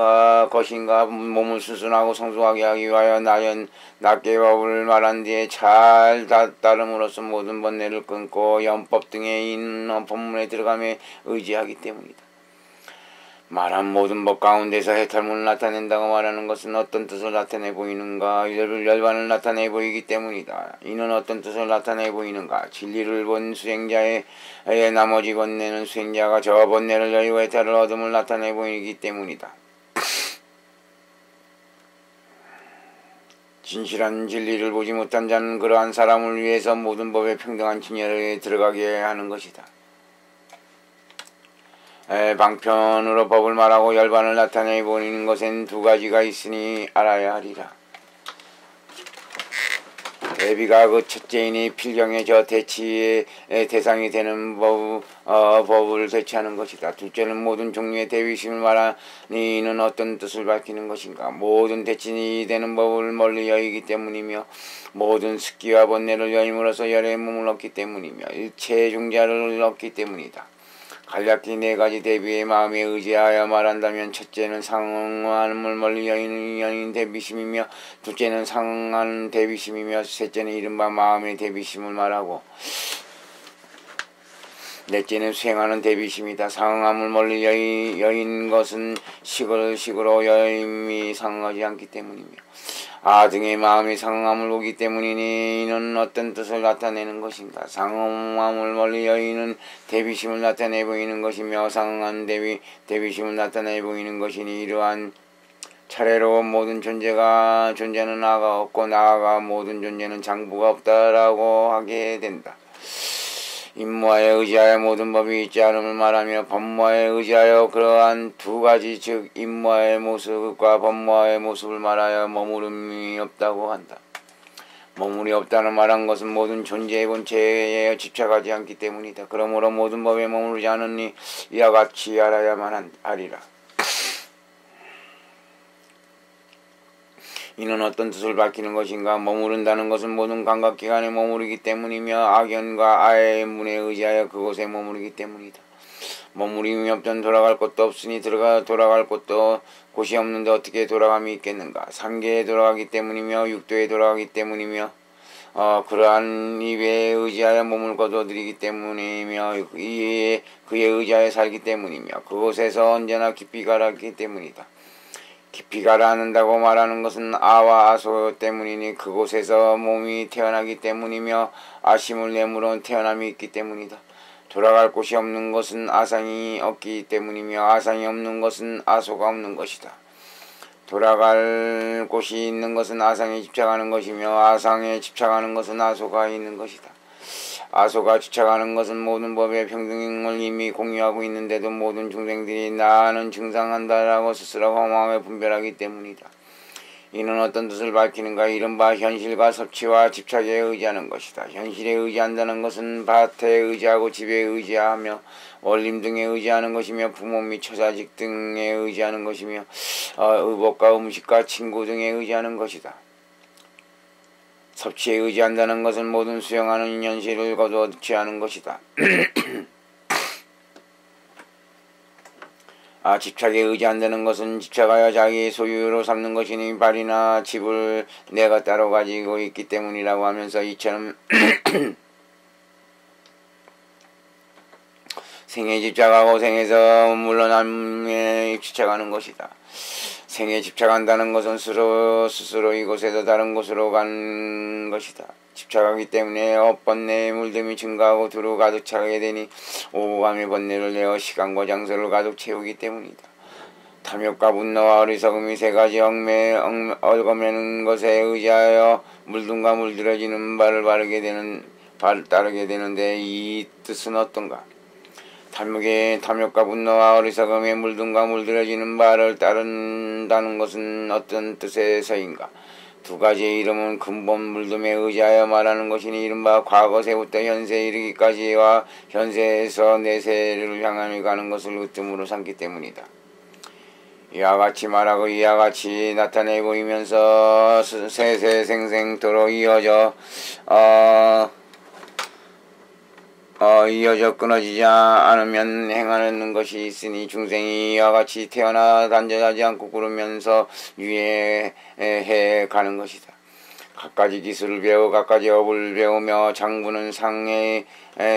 것인가? 몸을 순순하고 성숙하게 하기 위하여 낮게 법을 말한 뒤에 잘 따름으로써 모든 번뇌를 끊고 연법 등의 있는 법문에 들어가며 의지하기 때문이다. 말한 모든 법 가운데서 해탈문을 나타낸다고 말하는 것은 어떤 뜻을 나타내 보이는가? 열반을 나타내 보이기 때문이다. 이는 어떤 뜻을 나타내 보이는가? 진리를 본 수행자의 나머지 번뇌는 수행자가 저 번뇌를 열고 해탈을 얻음을 나타내 보이기 때문이다. 진실한 진리를 보지 못한 자는 그러한 사람을 위해서 모든 법에 평등한 진열에 들어가게 하는 것이다. 방편으로 법을 말하고 열반을 나타내 보이는 것엔 두 가지가 있으니 알아야 하리라. 대비가 그 첫째이니 필경의 저 대치의 대상이 되는 법을 대치하는 것이다. 둘째는 모든 종류의 대비심을 말하니 이는 어떤 뜻을 밝히는 것인가? 모든 대치이 되는 법을 멀리 여의기 때문이며 모든 습기와 번뇌를 여임으로써 열의 몸을 얻기 때문이며 일체의 종자를 얻기 때문이다. 간략히 네 가지 대비의 마음에 의지하여 말한다면, 첫째는 상응함을 멀리 여인 대비심이며, 둘째는 상응하는 대비심이며, 셋째는 이른바 마음의 대비심을 말하고, 넷째는 수행하는 대비심이다. 상응함을 멀리 여인 것은 식으로 여임이 상응하지 않기 때문이며, 등의 마음이 상응함을 오기 때문이니 이는 어떤 뜻을 나타내는 것인가. 상응함을 멀리 여인은 대비심을 나타내 보이는 것이며, 상응한 대비심을 나타내 보이는 것이니, 이러한 차례로 모든 존재는 나가 없고, 나아가 모든 존재는 장부가 없다라고 하게 된다. 임무하에 의지하여 모든 법이 있지 않음을 말하며, 법무하에 의지하여 그러한 두 가지, 즉 임무하의 모습과 법무하의 모습을 말하여 머무름이 없다고 한다. 머무리 없다는 말한 것은 모든 존재의 본체에 집착하지 않기 때문이다. 그러므로 모든 법에 머무르지 않으니 이와 같이 알아야만 하리라. 이는 어떤 뜻을 밝히는 것인가. 머무른다는 것은 모든 감각기관에 머무르기 때문이며, 악연과 아의 문에 의지하여 그곳에 머무르기 때문이다. 머무림이 없던 돌아갈 곳도 없으니 돌아갈 곳이 없는데 어떻게 돌아감이 있겠는가. 삼계에 돌아가기 때문이며, 육도에 돌아가기 때문이며, 그러한 입에 의지하여 몸을 거둬들이기 때문이며, 그에 의지하여 살기 때문이며, 그곳에서 언제나 깊이 가라기 때문이다. 깊이 가라앉는다고 말하는 것은 아와 아소 때문이니, 그곳에서 몸이 태어나기 때문이며, 아심을 내물어 태어남이 있기 때문이다. 돌아갈 곳이 없는 것은 아상이 없기 때문이며, 아상이 없는 것은 아소가 없는 것이다. 돌아갈 곳이 있는 것은 아상에 집착하는 것이며, 아상에 집착하는 것은 아소가 있는 것이다. 아소가 집착하는 것은 모든 법의 평등을 이미 공유하고 있는데도 모든 중생들이 나는 증상한다라고 스스로 허망하게 분별하기 때문이다. 이는 어떤 뜻을 밝히는가. 이른바 현실과 섭취와 집착에 의지하는 것이다. 현실에 의지한다는 것은 밭에 의지하고 집에 의지하며 원림 등에 의지하는 것이며, 부모 및 처자직 등에 의지하는 것이며, 의복과 음식과 친구 등에 의지하는 것이다. 섭취에 의지한다는 것은 모든 수용하는 현실을 거두어 취하는 것이다. 집착에 의지한다는 것은 집착하여 자기의 소유로 삼는 것이니, 발이나 집을 내가 따로 가지고 있기 때문이라고 하면서, 이처럼 생에 집착하고 생에서 물러남에 집착하는 것이다. 생에 집착한다는 것은 스스로 이곳에서 다른 곳으로 가는 것이다. 집착하기 때문에 번뇌의 물듦이 증가하고 두루 가득 차게 되니 오감의 번뇌를 내어 시간과 장소를 가득 채우기 때문이다. 탐욕과 분노와 어리석음이 세 가지 얽어매는 것에 의지하여 물든가 물들어지는 바를 따르게 되는데, 이 뜻은 어떤가. 탐욕과 분노와 어리석음에 물든가 물들어지는 바를 따른다는 것은 어떤 뜻에서인가. 두 가지의 이름은 근본 물듦에 의지하여 말하는 것이니, 이른바 과거세부터 현세에 이르기까지와 현세에서 내세를 향하여 가는 것을 으뜸으로 삼기 때문이다. 이와 같이 말하고 이와 같이 나타내 보이면서 세세생생토록 이어져 끊어지지 않으면 행하는 것이 있으니, 중생이 이와 같이 태어나 단절하지 않고 구르면서 유예해 가는 것이다. 갖가지 기술을 배워 갖가지 업을 배우며, 장부는 상에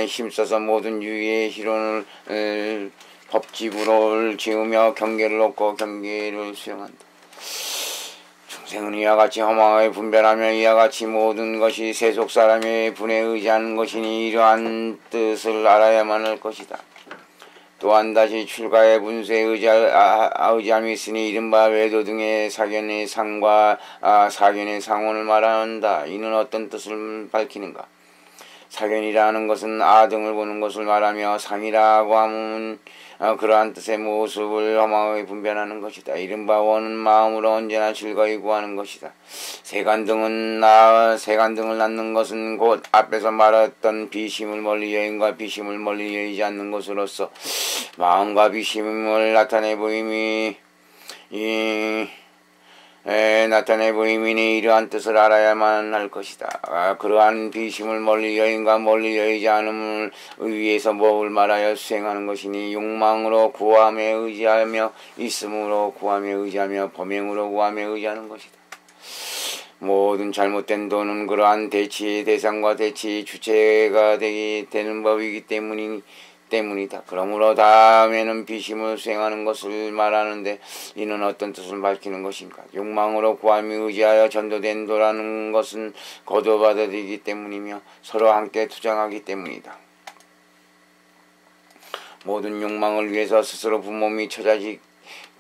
힘써서 모든 유예의 희론을 법집으로 지으며 경계를 얻고 경계를 수행한다. 중생은 이와 같이 허망하게 분별하며 이와 같이 모든 것이 세속 사람의 분에 의지하는 것이니, 이러한 뜻을 알아야만 할 것이다. 또한 다시 출가의 분수에 의지함이 있으니, 이른바 외도 등의 사견의 상과 사견의 상원을 말한다. 이는 어떤 뜻을 밝히는가. 사견이라는 것은 등을 보는 것을 말하며, 상이라고 하면 그러한 뜻의 모습을 허망하게 분별하는 것이다. 이른바 원은 마음으로 언제나 즐거이 구하는 것이다. 세간등을 낳는 것은 곧 앞에서 말했던 비심을 멀리 여인과 비심을 멀리 여의지 않는 것으로서 마음과 비심을 나타내 보임이, 나타내 보이미니 이러한 뜻을 알아야만 할 것이다. 그러한 비심을 멀리 여인과 멀리 여의지 않음을 위해서 뭐를 말하여 수행하는 것이니 욕망으로 구함에 의지하며 있음으로 구함에 의지하며 범행으로 구함에 의지하는 것이다. 모든 잘못된 도는 그러한 대치의 대상과 대치의 주체가 되는 법이기 때문이다. 그러므로 다음에는 비심을 수행하는 것을 말하는데 이는 어떤 뜻을 밝히는 것인가? 욕망으로 구함에 의지하여 전도된 도라는 것은 거두받아들이기 때문이며 서로 함께 투쟁하기 때문이다. 모든 욕망을 위해서 스스로 부모 및 처자식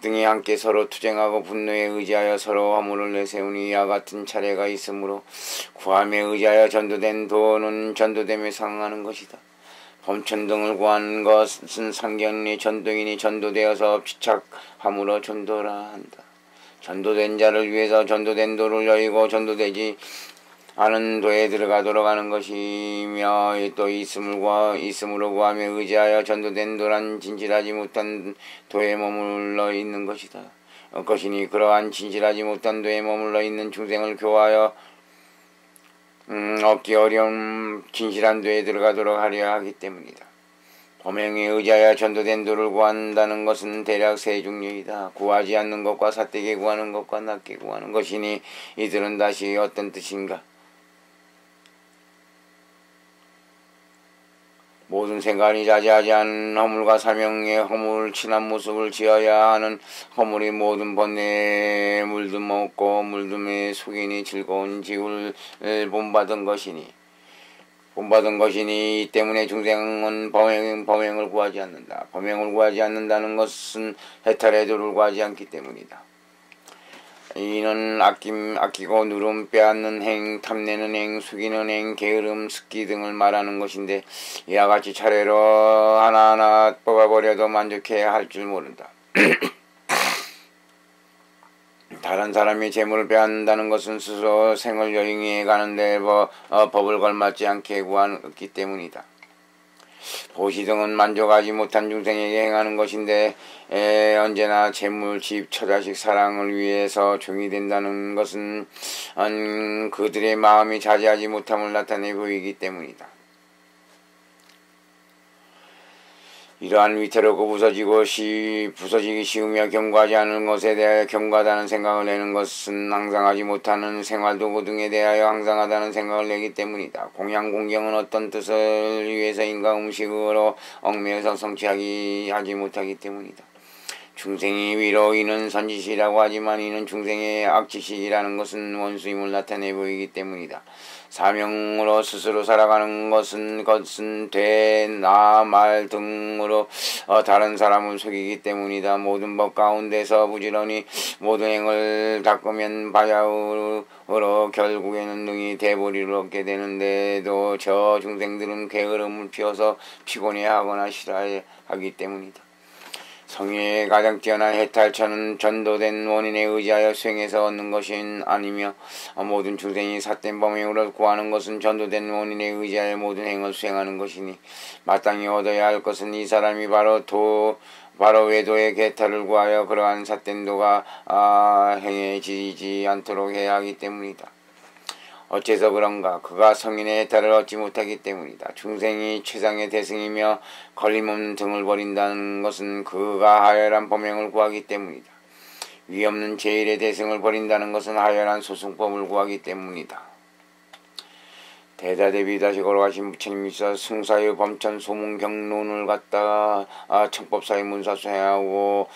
등이 함께 서로 투쟁하고 분노에 의지하여 서로 허물을 내세우니 이와 같은 차례가 있으므로 구함에 의지하여 전도된 도는 전도됨에 상응하는 것이다. 범천 등을 구한 것은 상견이 전도인이 전도되어서 피착함으로 전도라 한다. 전도된 자를 위해서 전도된 도를 여의고 전도되지 않은 도에 들어가도록 하는 것이며 또 있음으로 구함에 의지하여 전도된 도란 진실하지 못한 도에 머물러 있는 것이다. 것이니 그러한 진실하지 못한 도에 머물러 있는 중생을 교화하여 얻기 어려운 진실한 도에 들어가도록 하려 하기 때문이다. 범행에 의지하여 전도된 도를 구한다는 것은 대략 세 종류이다. 구하지 않는 것과 사되게 구하는 것과 낮게 구하는 것이니 이들은 다시 어떤 뜻인가? 모든 생각이 자제하지 않은 허물과 사명의 허물 친한 모습을 지어야 하는 허물이 모든 번뇌에 물들먹고 물듦에 속이니 즐거운 지울 본받은 것이니 이 때문에 중생은 범행을 구하지 않는다. 범행을 구하지 않는다는 것은 해탈의 도를 구하지 않기 때문이다. 이는 아끼고 누름 빼앗는 행, 탐내는 행, 숙이는 행, 게으름, 습기 등을 말하는 것인데 이와 같이 차례로 하나하나 뽑아버려도 만족해야 할 줄 모른다. 다른 사람이 재물을 빼앗는다는 것은 스스로 생을 여행해 가는데 법을 걸맞지 않게 구하기 때문이다. 보시 등은 만족하지 못한 중생에게 행하는 것인데 언제나 재물, 집, 처자식 사랑을 위해서 종이 된다는 것은 그들의 마음이 자제하지 못함을 나타내 보이기 때문이다. 이러한 위태롭고 부서지기 쉬우며 경과하지 않은 것에 대하여 경과하다는 생각을 내는 것은 항상하지 못하는 생활도구 등에 대하여 항상하다는 생각을 내기 때문이다. 공양공경은 어떤 뜻을 위해서인가 음식으로 얽매여서 성취하지 못하기 때문이다. 중생이 위로 이는 선지식이라고 하지만 이는 중생의 악지식이라는 것은 원수임을 나타내 보이기 때문이다. 사명으로 스스로 살아가는 것은 돼, 나, 말 등으로 다른 사람을 속이기 때문이다. 모든 법 가운데서 부지런히 모든 행을 닦으면 바야흐로 결국에는 능히 대보리를 얻게 되는데도 저 중생들은 게으름을 피워서 피곤해하거나 싫어하기 때문이다. 성의의 가장 뛰어난 해탈처는 전도된 원인에 의지하여 수행해서 얻는 것이 아니며 모든 중생이 삿된 범행으로 구하는 것은 전도된 원인에 의지하여 모든 행을 수행하는 것이니 마땅히 얻어야 할 것은 이 사람이 바로 외도의 개탈을 구하여 그러한 삿된 도가 행해지지 않도록 해야 하기 때문이다. 어째서 그런가? 그가 성인의 해탈을 얻지 못하기 때문이다. 중생이 최상의 대승이며 걸림없는 등을 버린다는 것은 그가 하열한 범행을 구하기 때문이다. 위없는 제일의 대승을 버린다는 것은 하열한 소승법을 구하기 때문이다. 대다대비 다시 걸어가신 부처님이서 승사의 범천 소문 경론을 갖다가 청법사의 문사수 행하고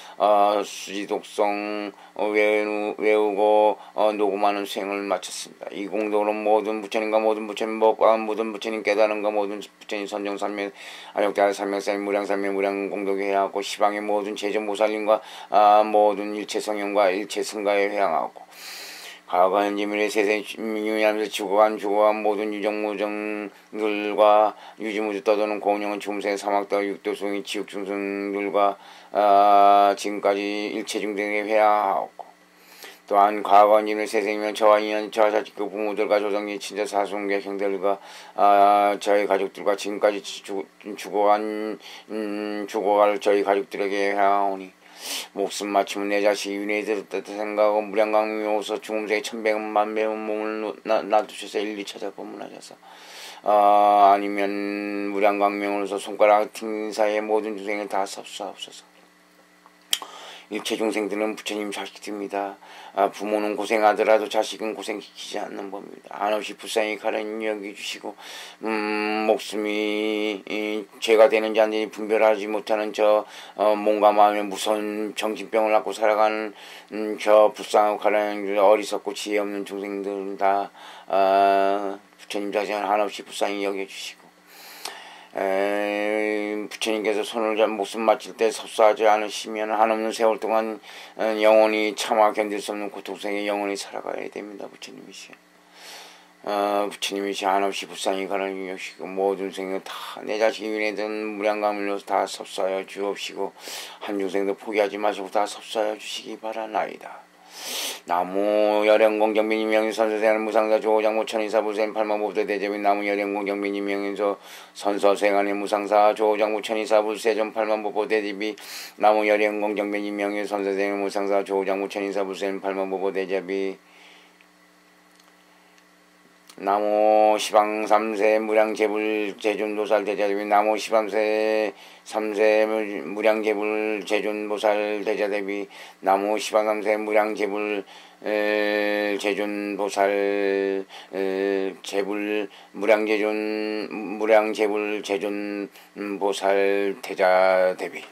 수지독성 외우고 녹음하는 수행을 마쳤습니다. 이 공덕으로 모든 부처님과 모든 부처님 법과 모든 부처님 깨달음과 모든 부처님 선정산명 아역대할 산명산 무량산명 무량 공덕에 회하고 시방의 모든 제전보살님과 모든 일체성형과 일체승가에 회항하고 과거 현지민의 세세 유의하면서 죽어간 모든 유정무정들과 유지무지 떠도는 고운영은 중생 사막다 육도승이 지옥중생들과 지금까지 일체중생에 회하하옵고 또한 과거 현지민의 세생이면 저와 인연 저와 자식그 부모들과 조정기 친자 사손계 형들과 저희 가족들과 지금까지 죽어갈 저희 가족들에게 회하오니 목숨 맞추면 내 자식이 윤회에 들었다 생각하고 무량광명으로서 중음세에 천백만 배운 몸을 놔두셔서 일리 찾아 법문하셔서 아니면 무량광명으로서 손가락 튕긴 사이에 모든 중생을 다 섭사옵소서. 일체 중생들은 부처님 자식들입니다. 부모는 고생하더라도 자식은 고생시키지 않는 법입니다. 한없이 불쌍히 가르쳐 여겨주시고 목숨이 죄가 되는지 안 되는지 분별하지 못하는 저 몸과 마음에 무서운 정신병을 갖고 살아가는 저 불쌍하고 가르쳐 어리석고 지혜 없는 중생들은 다 부처님 자신을 한없이 불쌍히 여겨주시고 부처님께서 손을 목숨 마칠 때 섭사하지 않으시면 한없는 세월 동안 영원히 참아 견딜 수 없는 고통 속에 영원히 살아가야 됩니다. 부처님이시여. 부처님이시 한없이 불쌍히 가르쳐 주시고 모든 생을 다 내 자식이 윤회든 무량광명으로서 다 섭사하여 주옵시고 한 중생도 포기하지 마시고 다 섭사하여 주시기 바라나이다. 나무 열행공정빈 임명인 선서생활 무상사 조장모 천인사 불생 팔만법도 대제빈 나무 열행공정빈 임명인 선서생활의 무상사 조장모 천인사 불세전 팔만법도 대제비 나무 열행공정빈 임명인 선서생활 무상사 조장모 천인사 불생 팔만법도 대제비 나무 시방 3세 무량제불 제준보살 대자대비 나무 시방 3세 무량제불 제준보살 대자대비 나무 시방 3세 무량제불 제준보살 제불 무량제불 제준보살 대자대비